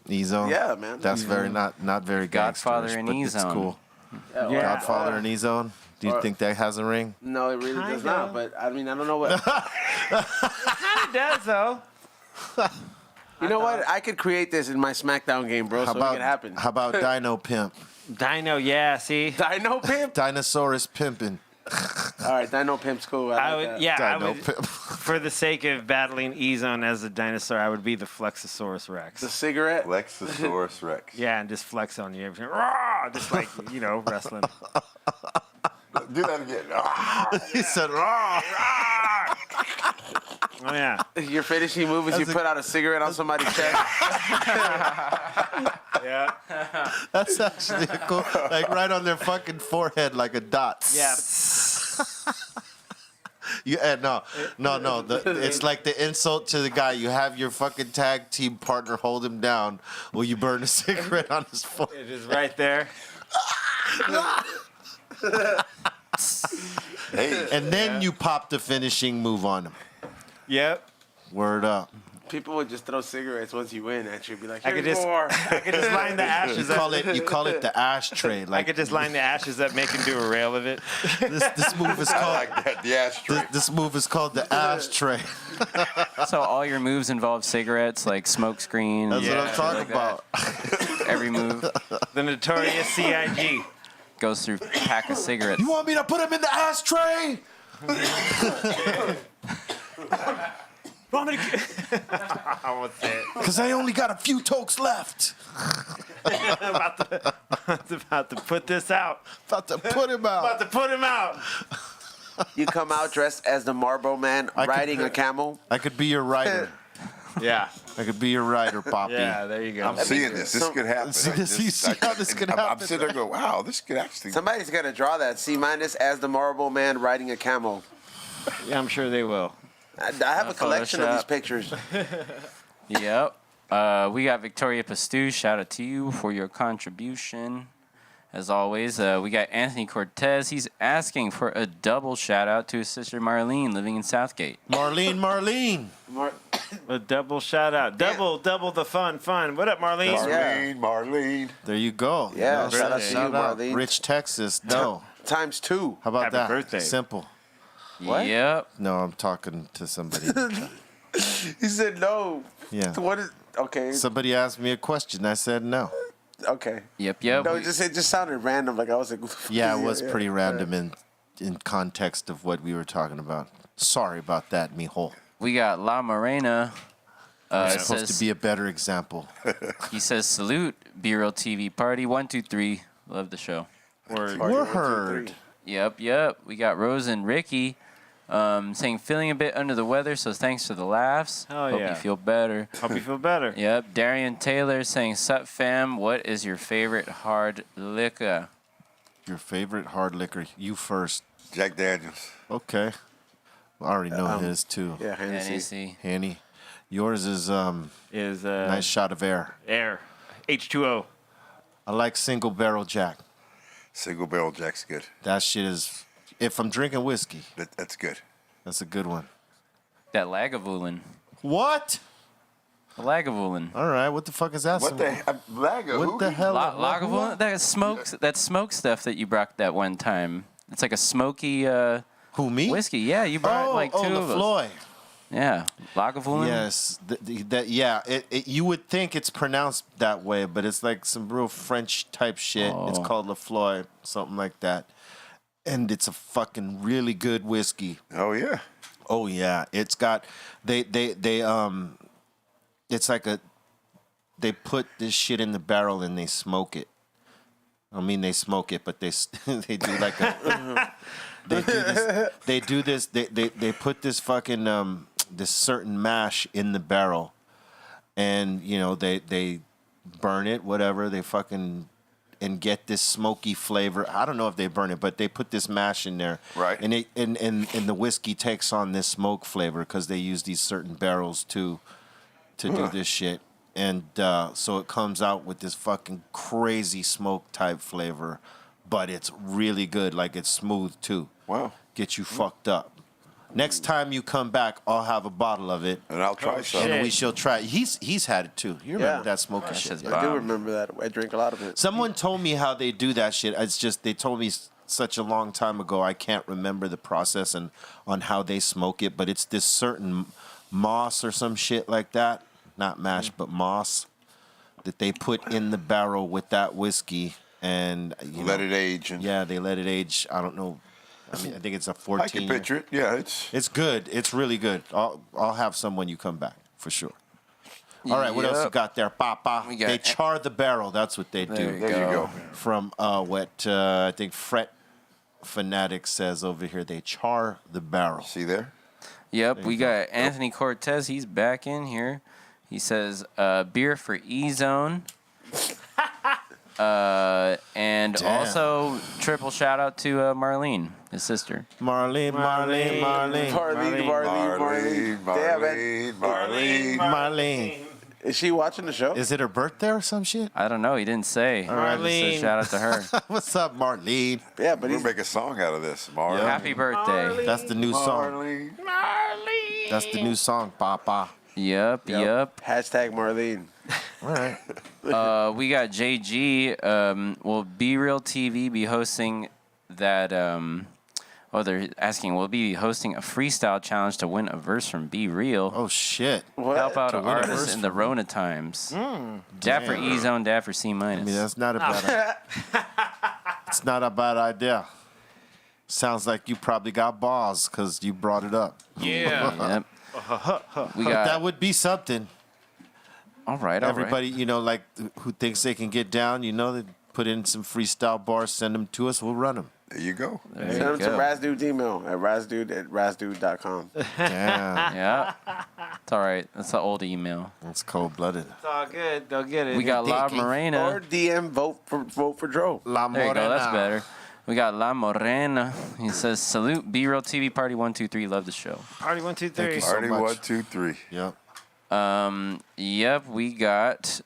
E-Zone. Yeah, man. That's very not very Godfather gangsterish, and but it's E-Zone. cool. Yeah. Godfather and E-Zone. Do you think that has a ring? No, it really does Kinda. not. But I mean, I don't know what. It does though. You know what? I could create this in my SmackDown game, bro. How So it about can happen. how about Dino Pimp? Dino, yeah. See, Dino Pimp? Dinosaurus pimping. All right, Dino Pimp's cool. I like would, that. yeah, I Dino would. Pimp. For the sake of battling E-Zone as a dinosaur, I would be the Flexosaurus Rex. The cigarette? Lexosaurus Rex. Yeah, and just flex on you. Everything. Rah! Just like, wrestling. Do that again. Ah. He said, "Raw." Oh, yeah. Your finishing move is you put out a cigarette on somebody's chest. Yeah. That's actually a cool. Like right on their fucking forehead, like a dot. Yeah. No. It's like the insult to the guy. You have your fucking tag team partner hold him down while you burn a cigarette on his forehead. It is right there. Hey, And then you pop the finishing move on him. Yep. Word up. People would just throw cigarettes once you win at you. Be like, I could here's just, more. I could just line the ashes up. You call it the ashtray. I Like could just line the ashes up, make him do a rail of it. this move is I called. like that. The ashtray. This move is called the ashtray. So all your moves involve cigarettes, like smoke screen. That's what I'm shit talking like about. that. Every move The notorious CIG. goes through a pack of cigarettes. You want me to put him in the ashtray? Want me to... I won't say it. Because I only got a few tokes left. About to put this out. About to put him out. About to put him out. You come out dressed as the Marlboro Man riding a camel. I could be your rider. Yeah. I could be your rider, Poppy. Yeah, there you go. I'm seeing this. This could happen. See this- you see how this could I'm happen? sitting there going, wow, this could actually. Somebody's got to draw that C- as the Marlboro Man riding a camel. Yeah, I'm sure they will. I have a collection of these Photoshop. pictures. Yep. We got Victoria Pastu. Shout out to you for your contribution. As always, we got Anthony Cortez. He's asking for a double shout out to his sister Marlene living in Southgate. Marlene. A double shout out. Double the fun. What up, Marlene? Marlene. There you go. Yeah, shout out to you, Shout out. Marlene. Rich, Texas. No. Times 2. How about Happy that? birthday. Simple. What? Yep. No, I'm talking to somebody. He said no. Yeah. What is... Okay. Somebody asked me a question. I said no. Okay. Yep. No, it just sounded random. Like I was like... Yeah, it was pretty random in context of what we were talking about. Sorry about that, mijo. We got La Morena. It's supposed to be a better example. He says, salute, B-Real TV Party. 1, 2, 3. Love the show. We're heard. Yep. We got Rose and Ricky saying, feeling a bit under the weather, so thanks for the laughs. Hell Hope yeah. you feel better. Hope you feel better. Yep. Darian Taylor saying, sup fam, what is your favorite hard liquor? Your favorite hard liquor? You first. Jack Daniels. Okay. I already know his too. Yeah, Hennessy. Hennessy. Hanny. Yours is Is nice shot of air. air. H2O. I like single barrel Jack. Single barrel Jack's good. That shit is. If I'm drinking whiskey, That's good. that's a good one. That Lagavulin. What? The Lagavulin. All right. What the fuck is that? What the Lager? What the hell? Lagavulin? That smoke stuff that you brought that one time. It's like a smoky Who, me? whiskey. Yeah, you brought like two of us. LaFloy. Yeah, Lagavulin. Yes, you would think it's pronounced that way, but it's like some real French type shit. Oh. It's called Lafloy, something like that, and it's a fucking really good whiskey. Oh yeah. Oh yeah, it's got it's like they put this shit in the barrel and they smoke it. I mean, they smoke it, but they do like a. They do this. They put this fucking this certain mash in the barrel, and they burn it, whatever. They fucking and get this smoky flavor. I don't know if they burn it, but they put this mash in there, Right. And the whiskey takes on this smoke flavor because they use these certain barrels to do this shit. And so it comes out with this fucking crazy smoke type flavor, but it's really good. Like, it's smooth too. Wow. Get you fucked up. Next time you come back, I'll have a bottle of it. And I'll try some. And we shall try. He's had it too. You remember that smoky That shit? shit's I do bomb. remember that. I drink a lot of it. Someone told me how they do that shit. It's just they told me such a long time ago. I can't remember the process and on how they smoke it, but it's this certain moss or some shit like that. Not mash, but moss that they put in the barrel with that whiskey and Let it age. And Yeah, they let it age. I don't know. I mean, I think it's a 14. I can picture it. Yeah, it's good. It's really good. I'll have some when you come back for sure. All right, what else you got there, Papa? We got- They char the barrel. That's what they do. There you there you go. From what I think Fret Fanatic says over here, they char the barrel. See there? Yep, we got Anthony Cortez. He's back in here. He says, beer for E-Zone. And Damn. also triple shout out to Marlene, his sister. Marlene. Marlene. Damn it. Marlene. Is she watching the show? Is it her birthday or some shit? I don't know. He didn't say. right. He just said Marlene. shout out to her. What's up, Marlene? Yeah, but We'll he's make a song out of this, Marley. Happy birthday. That's the new song. Marley. That's the new song, Papa. Yep. hashtag Marlene. All right. We got JG. Will Be Real TV be hosting that? They're asking, will be hosting a freestyle challenge to win a verse from Be Real. Oh shit. What? Help out To an win a artist verse in the Rona times. Dap for E Zone, Dap for C minus. I mean, that's not a bad. It's not a bad idea. Sounds like you probably got balls because you brought it up. Yeah. Yep. We That got. would be something. All right. Everybody, like who thinks they can get down, they put in some freestyle bars, send them to us, we'll run them. There you go. There Send you him to go. Razdude's email at razdude@razdude.com. Yeah, Yeah. It's all right. That's an old email. it's cold blooded. It's all good. They'll get it. We got La thinking. Or Morena. DM vote for Dro. La There you go. That's Morena. better. We got La Morena. He says, salute B Real TV Party 123. Love the show. Party 1, 2, 3. Thank you so Party much. 1, 2, 3. Yep. Yep, we got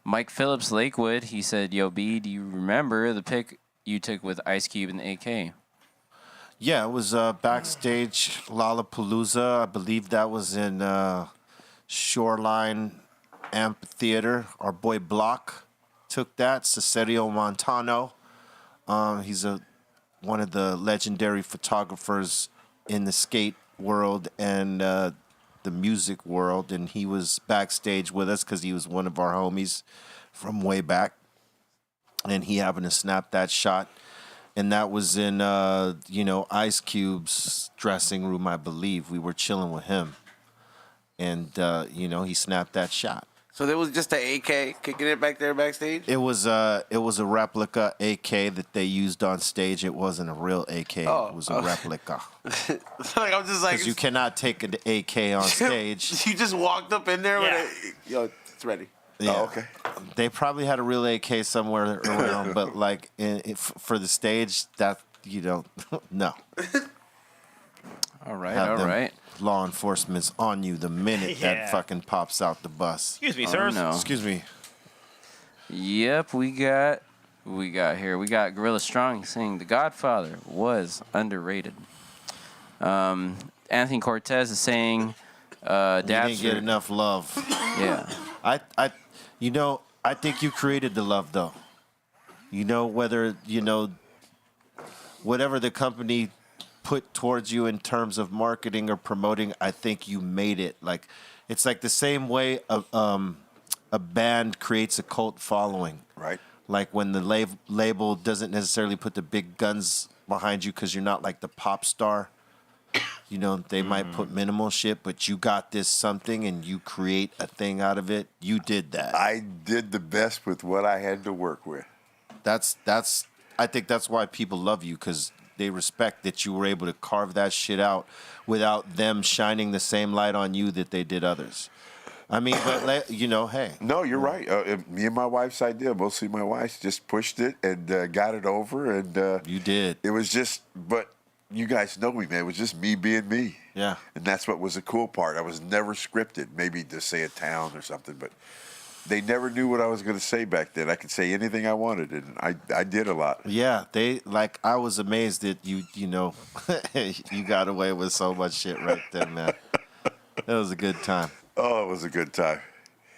Mike Phillips Lakewood. He said, yo, B, do you remember the pic you took with Ice Cube and AK? Yeah, it was backstage Lollapalooza. I believe that was in Shoreline Amphitheater. Our boy Block took that. Cesario Montano. He's one of the legendary photographers in the skate world and the music world, and he was backstage with us because he was one of our homies from way back, and he happened to snap that shot. And that was in, Ice Cube's dressing room, I believe. We were chilling with him. And, he snapped that shot. So there was just an AK kicking it back there backstage? It was a replica AK that they used on stage. It wasn't a real AK. It was a replica. Like, I'm just like, Because you cannot take an AK on stage. you just walked up in there Yeah. with a, yo, it's ready. Yeah. Oh, okay. They probably had a real AK somewhere around, but like for the stage, that you don't. No. All right, Have all them right. Law enforcement's on you the minute that Yeah. fucking pops out the bus. Excuse me, Oh, sir. no. Excuse me. Yep, we got Gorilla Strong saying The Godfather was underrated. Anthony Cortez is saying You didn't Dabs get for- enough love. Yeah. I think you created the love though. Whether whatever the company put towards you in terms of marketing or promoting, I think you made it. Like it's like the same way a band creates a cult following. Right. Like when the label doesn't necessarily put the big guns behind you because you're not like the pop star. They might put minimal shit, but you got this something and you create a thing out of it. You did that. I did the best with what I had to work with. I think that's why people love you, because they respect that you were able to carve that shit out without them shining the same light on you that they did others. I mean, but hey. No, you're right. Me and my wife's idea, mostly my wife's, just pushed it and got it over. And You did. it was just, but you guys know me, man. It was just me being me. Yeah. And that's what was the cool part. I was never scripted, maybe to say a town or something, but they never knew what I was going to say back then. I could say anything I wanted, and I did a lot. Yeah, I was amazed that you know, you got away with so much shit right there, man. That was a good time. Oh, it was a good time.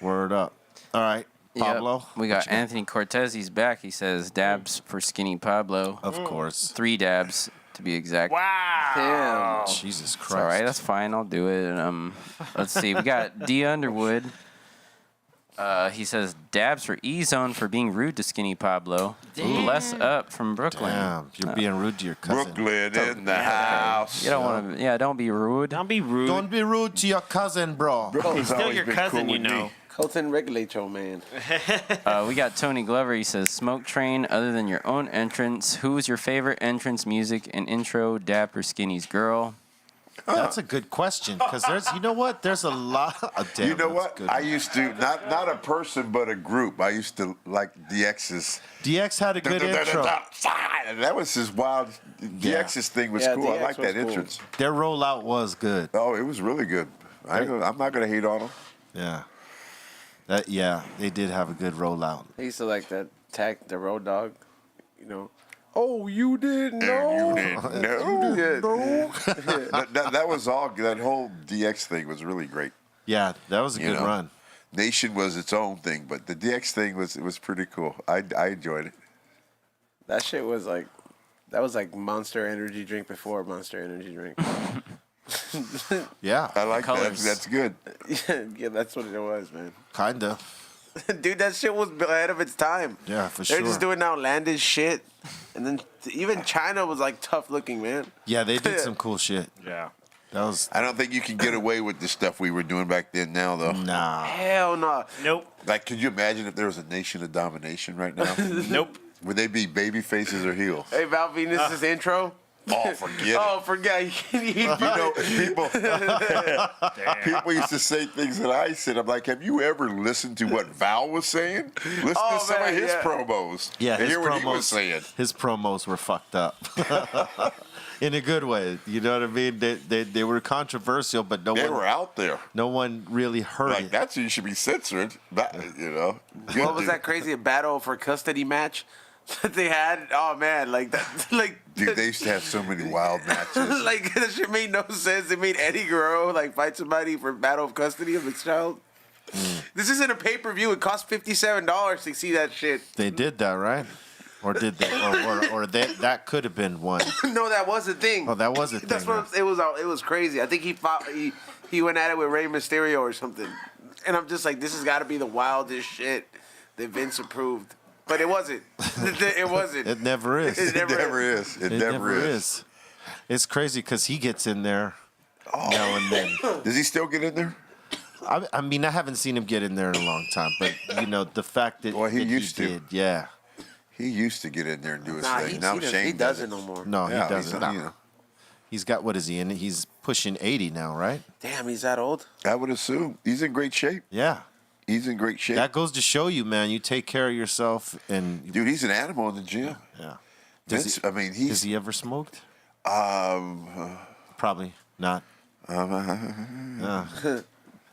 Word up. All right, Pablo. Yep. We got Anthony Cortez. He's back. He says dabs for Skinny Pablo. Of course. 3 dabs to be exact. Wow. Damn. Jesus Christ. It's all right. That's fine. I'll do it. Let's see. We got D Underwood. He says dabs for E-Zone for being rude to Skinny Pablo. Bless up from Brooklyn. Damn, you're being rude to your cousin. Brooklyn in the house. You don't want to. Yeah, don't be rude. Don't be rude. Don't be rude to your cousin, bro. Brooklyn's He's still always your been cousin, cool you with know. me. Colton, regulate your man. We got Tony Glover. He says, "Smoke Train. Other than your own entrance, who is your favorite entrance music and intro? Dap or Skinny's girl?" That's a good question because you know what? There's a lot of damn. You know that's what? good. I used to, not a person, but a group. I used to like DX's. DX had a good intro. And that was his wild. DX's thing was Yeah, cool. I DX like was that cool. entrance. Their rollout was good. Oh, it was really good. I'm not going to hate on him. Yeah. They did have a good rollout. I used to like that the road dog, you know. Oh, you didn't know? You didn't know. Yeah. That was all. That whole DX thing was really great. Yeah, that was a You good know. run. Nation was its own thing, but the DX thing was pretty cool. I enjoyed it. That shit was like, that was like Monster Energy drink before Monster Energy drink. Yeah, I like that. Colors. That's good. Yeah, that's what it was, man. kinda. Dude, that shit was ahead of its time. Yeah, for They're sure. just doing outlandish shit. And then even China was like tough looking, man. Yeah, they did some cool shit. Yeah. That was I don't think you can get away with the stuff we were doing back then now, though. nah. Hell no. Nope. Like, could you imagine if there was a nation of domination right now? Nope. Would they be baby faces or heels? Hey, Val Venus' intro. Oh, forget Oh, it. forget. You know, people used to say things that I said. I'm like, have you ever listened to what Val was saying? Listen Oh, to some man, of his yeah. promos. Yeah, and his hear what he was promos. saying. His promos were fucked up. In a good way, you know what I mean? They were controversial, but They no were out there. one really heard Like, it. that's who you should be censored. That, you know. Good What was dude. that crazy battle for custody match that they had? Oh, man. Like, that, like, Dude, they used to have so many wild matches. like, that shit made no sense. They made Eddie Guerrero, like, fight somebody for battle of custody of his child. This isn't a pay-per-view. It cost $57 to see that shit. They did that, right? Or did they? Or that could have been one. No, that was the thing. Oh, that was a That's thing, what it was crazy. I think he went at it with Rey Mysterio or something. And I'm just like, this has got to be the wildest shit that Vince approved. But it wasn't. It wasn't. It never is. It It never is. It never is. It's crazy because he gets in there now and then. Does he still get in there? I mean, I haven't seen him get in there in a long time, but you know the fact that Well, he that used to. did, yeah. He used to get in there and do his Nah, thing. Now Shane he does doesn't it. no more. No, Yeah, he doesn't. he's, you know. He's got what is he in? He's pushing 80 now, right? Damn, he's that old? I would assume he's in great shape. Yeah. He's in great shape. That goes to show you, man. You take care of yourself, and Dude, he's an animal in the gym. yeah. Vince, I mean, Has he's he ever smoked? um, Probably not.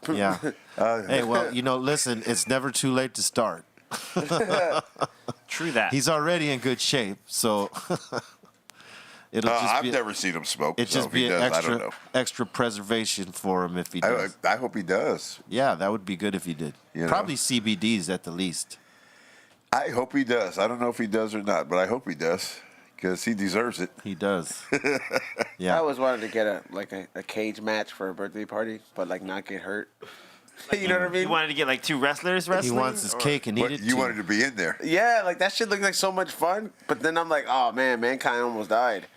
Yeah. Hey, well, you know, listen, it's never too late to start. True that. He's already in good shape, so it'll just I've be never seen him smoke. it so just if he be an does, I don't know. extra preservation for him if he does. I hope he does. Yeah, that would be good if he did. You know? Probably CBDs at the least. I hope he does. I don't know if he does or not, but I hope he does because he deserves it. He does. I Yeah. always wanted to get a cage match for a birthday party, but like not get hurt. You know what I mean? You wanted to get like 2 wrestlers He wrestling? wants his cake and eat But it you too. wanted to be in there. Yeah, like that shit looked like so much fun. But then I'm like, oh man, Mankind almost died.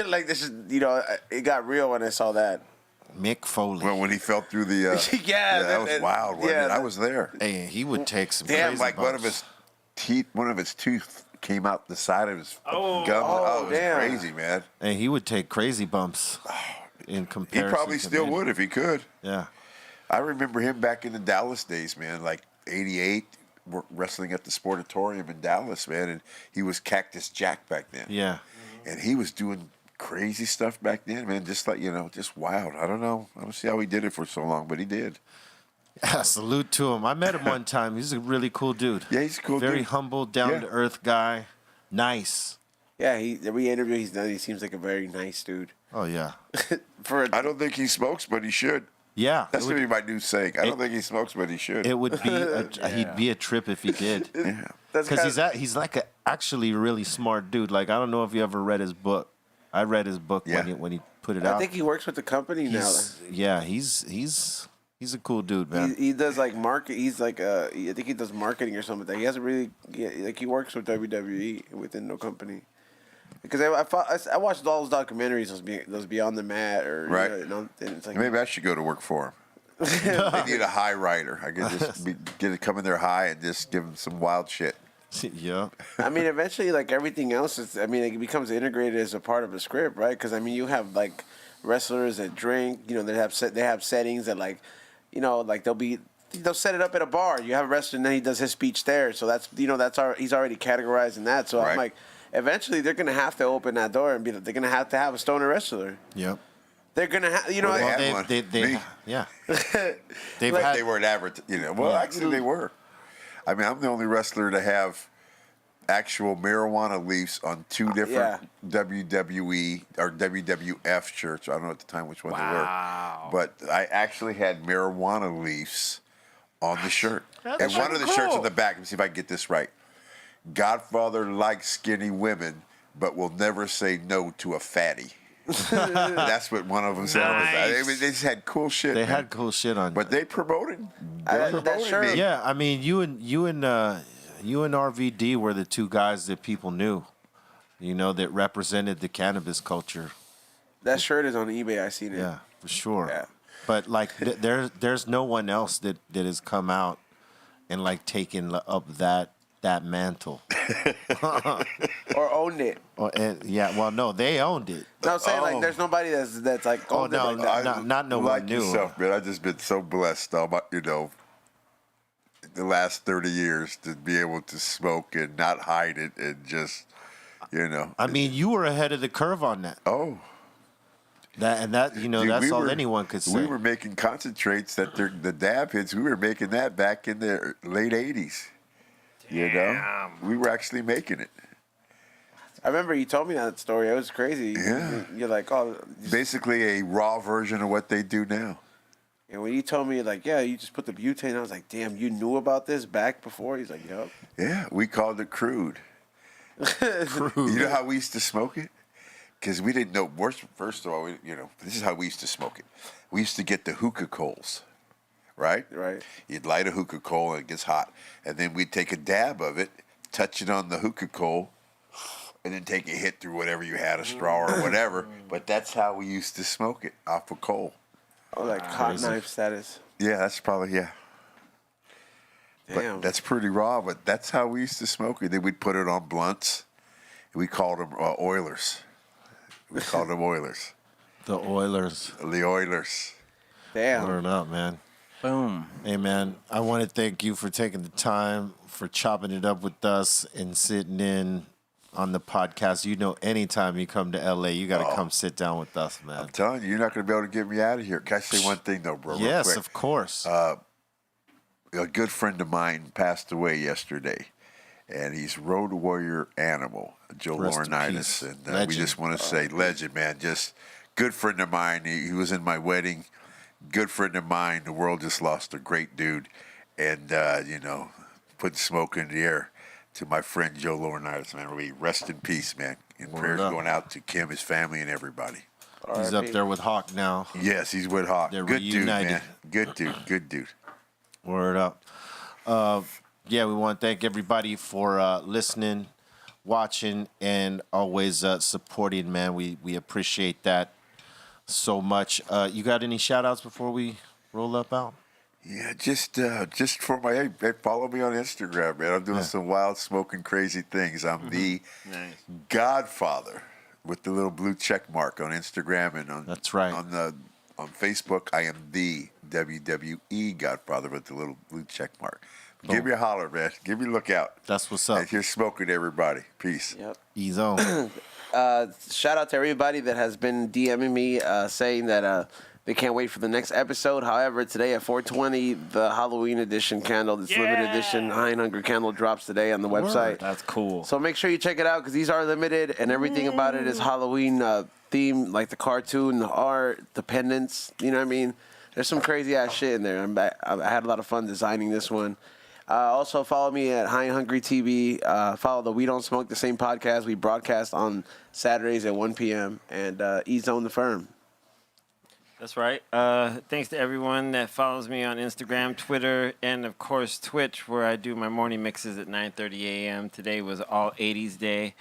Like this is, you know, it got real when I saw that. Mick Foley. Well, when he fell through the Yeah, that was wild. Wasn't yeah, it? I that- was there. Hey, he would take some Damn, crazy Like one of bumps. his teeth, one of his tooth came out the side of his gum. Oh, it was damn. crazy, man. Hey, he would take crazy bumps in He comparison. probably to still me. would if he could. Yeah. I remember him back in the Dallas days, man, like 88, wrestling at the Sportatorium in Dallas, man, and he was Cactus Jack back then. Yeah. And he was doing crazy stuff back then, man. Just like, just wild. I don't know. I don't see how he did it for so long, but he did. Salute to him. I met him one time. He's a really cool dude. Yeah, he's a cool dude. Very humble, down-to-earth guy. Nice. Yeah, every interview he's done, he seems like a very nice dude. Oh, yeah. I don't think he smokes, but he should. Yeah. That's going to be my new saying. I don't think he smokes, but he should. It would be, he'd be a trip if he did. Yeah. Because he's like a actually really smart dude. Like, I don't know if you ever read his book. I read his book when he put it out. I think he works with the company now. Yeah, he's a cool dude, man. He does like market. He's like I think he does marketing or something. He hasn't really like he works with WWE within no company. Because I watched all those documentaries. Those Beyond the Mat or right. And it's like, maybe I should go to work for him. They need a high rider. I could just come in there high and just give them some wild shit. Yeah. I mean, eventually, like everything else, it becomes integrated as a part of a script, right? Because I mean, you have like wrestlers that drink. They have settings that like, like they'll set it up at a bar. You have a wrestler and then he does his speech there. So that's he's already categorized in that. So right. I'm like, eventually they're gonna have to open that door and they're gonna have to have a stoner wrestler. Yep. They're gonna have, they yeah. They weren't advertised. Well, actually they were. I mean, I'm the only wrestler to have actual marijuana leaves on two different WWE or WWF shirts. I don't know at the time which one they were. But I actually had marijuana leaves on the shirt. And one of the shirts on the back, let me see if I can get this right. Godfather likes skinny women, but will never say no to a fatty. That's what one of them said. Nice. They just had cool shit. They had cool shit on. But they promoted. Me. Yeah, I mean, you and RVD were the two guys that people knew, that represented the cannabis culture. That shirt is on eBay. I seen it. Yeah, for sure. Yeah. But like, there's no one else that has come out and like taken up that mantle or owned it. No, they owned it. No, I'm saying like there's nobody that's like owned it like that. Not no one knew. Yourself, man. I've just been so blessed about the last 30 years to be able to smoke and not hide it and just I mean, you were ahead of the curve on that. Oh. Dude, that's all anyone could say. We were making concentrates the dab hits. We were making that back in the late 80s. Damn. We were actually making it. I remember you told me that story. It was crazy. Yeah. You're like, basically a raw version of what they do now. And when you told me, like, you just put the butane, I was like, damn, you knew about this back before? He's like, yup. Yeah, we called it crude. Crude. You know how we used to smoke it? Because we didn't know. First of all, this is how we used to smoke it. We used to get the hookah coals. Right? Right. You'd light a hookah coal and it gets hot. And then we'd take a dab of it, touch it on the hookah coal, and then take a hit through whatever you had, a straw or whatever. But that's how we used to smoke it, off of coal. Oh, like hot knife status. Yeah, that's probably, Damn. But that's pretty raw, but that's how we used to smoke it. Then we'd put it on blunts. We called them Oilers. We called them Oilers. The Oilers. The Oilers. Damn. Learn up, man. Boom. Hey, man, I want to thank you for taking the time, for chopping it up with us and sitting in on the podcast. Anytime you come to L.A., you got to come sit down with us, man. I'm telling you, you're not going to be able to get me out of here. Can I say one thing, though, bro? Yes, of course. A good friend of mine passed away yesterday, and he's Road Warrior Animal, Joe Laurinaitis. And we just want to say, legend, man. Just good friend of mine. He was in my wedding. Good friend of mine. The world just lost a great dude. And, putting smoke in the air to my friend Joe Laurinaitis, man. Really rest in peace, man. And prayers going out to Kim, his family, and everybody. He's up there with Hawk now. Yes, he's with Hawk. They're good reunited. Dude, man. Good dude. Word up. We want to thank everybody for listening, watching, and always supporting, man. We appreciate that so much. You got any shout-outs before we roll up out? Yeah, just for my, follow me on Instagram, man. I'm doing some wild, smoking, crazy things. I'm the Godfather with the little blue check mark on Instagram and on that's right on Facebook. I am the WWE Godfather with the little blue check mark. Give me a holler, man. Give me a look out. That's what's up. And here's smoking, everybody. Peace. Yep. Ease on. shout out to everybody that has been DMing me saying that they can't wait for the next episode. However, today at 4:20, the Halloween edition candle, this limited edition High and Hungry candle drops today on the website. That's cool. So make sure you check it out because these are limited and everything about it is Halloween themed, like the cartoon, the art, the pendants. You know what I mean? There's some crazy ass shit in there. I had a lot of fun designing this one. Also, follow me at High and Hungry TV. Follow the We Don't Smoke the Same podcast. We broadcast on Saturdays at 1 p.m. And E-Zone the Firm. That's right. Thanks to everyone that follows me on Instagram, Twitter, and, of course, Twitch, where I do my morning mixes at 9:30 a.m. Today was all 80s day.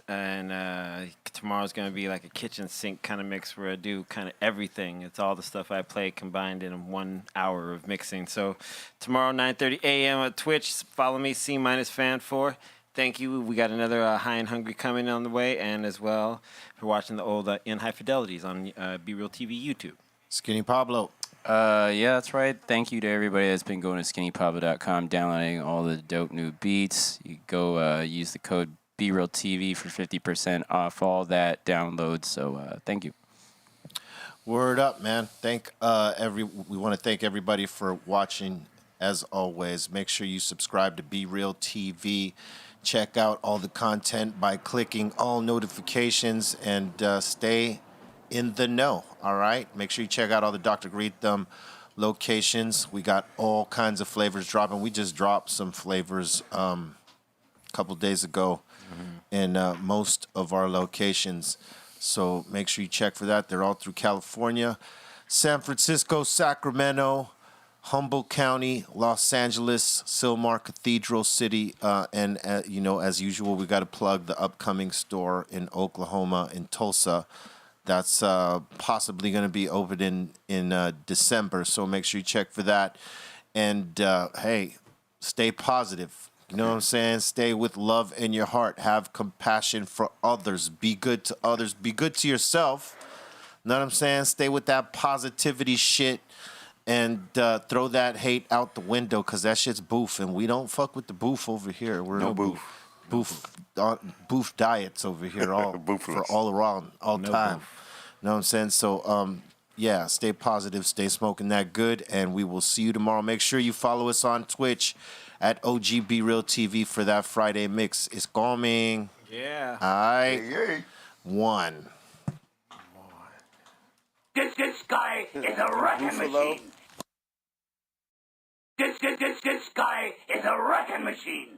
And tomorrow's going to be like a kitchen sink kind of mix where I do kind of everything. It's all the stuff I play combined in 1 hour of mixing. So tomorrow, 9:30 a.m. at Twitch. Follow me, C-Fan4. Thank you. We got another High and Hungry coming on the way. And as well for watching the old In High Fidelities on Be Real TV YouTube. Skinny Pablo. Yeah, that's right. Thank you to everybody that's been going to skinnypablo.com, downloading all the dope new beats. You go use the code BeRealTV for 50% off all that download. So thank you. Word up, man. We want to thank everybody for watching. As always, make sure you subscribe to Be Real TV. Check out all the content by clicking all notifications and stay in the know. All right. Make sure you check out all the Dr. Greenthumb locations. We got all kinds of flavors dropping. We just dropped some flavors a couple days ago in most of our locations. So make sure you check for that. They're all through California, San Francisco, Sacramento, Humboldt County, Los Angeles, Sylmar Cathedral City, and as usual, we got to plug the upcoming store in Oklahoma, in Tulsa. That's possibly going to be open in December. So make sure you check for that. And hey, stay positive. You know what I'm saying? Stay with love in your heart. Have compassion for others. Be good to others. Be good to yourself. Know what I'm saying? Stay with that positivity shit. And throw that hate out the window because that shit's boof. And we don't fuck with the boof over here. We're No boof. Boof diets over here for all around, all No time. boof. You know what I'm saying? So, yeah, stay positive. Stay smoking that good. And we will see you tomorrow. Make sure you follow us on Twitch at OGB Real TV for that Friday mix. It's coming. Yeah. All right. Hey. 1. This guy is a wrecking machine. This guy is a wrecking machine.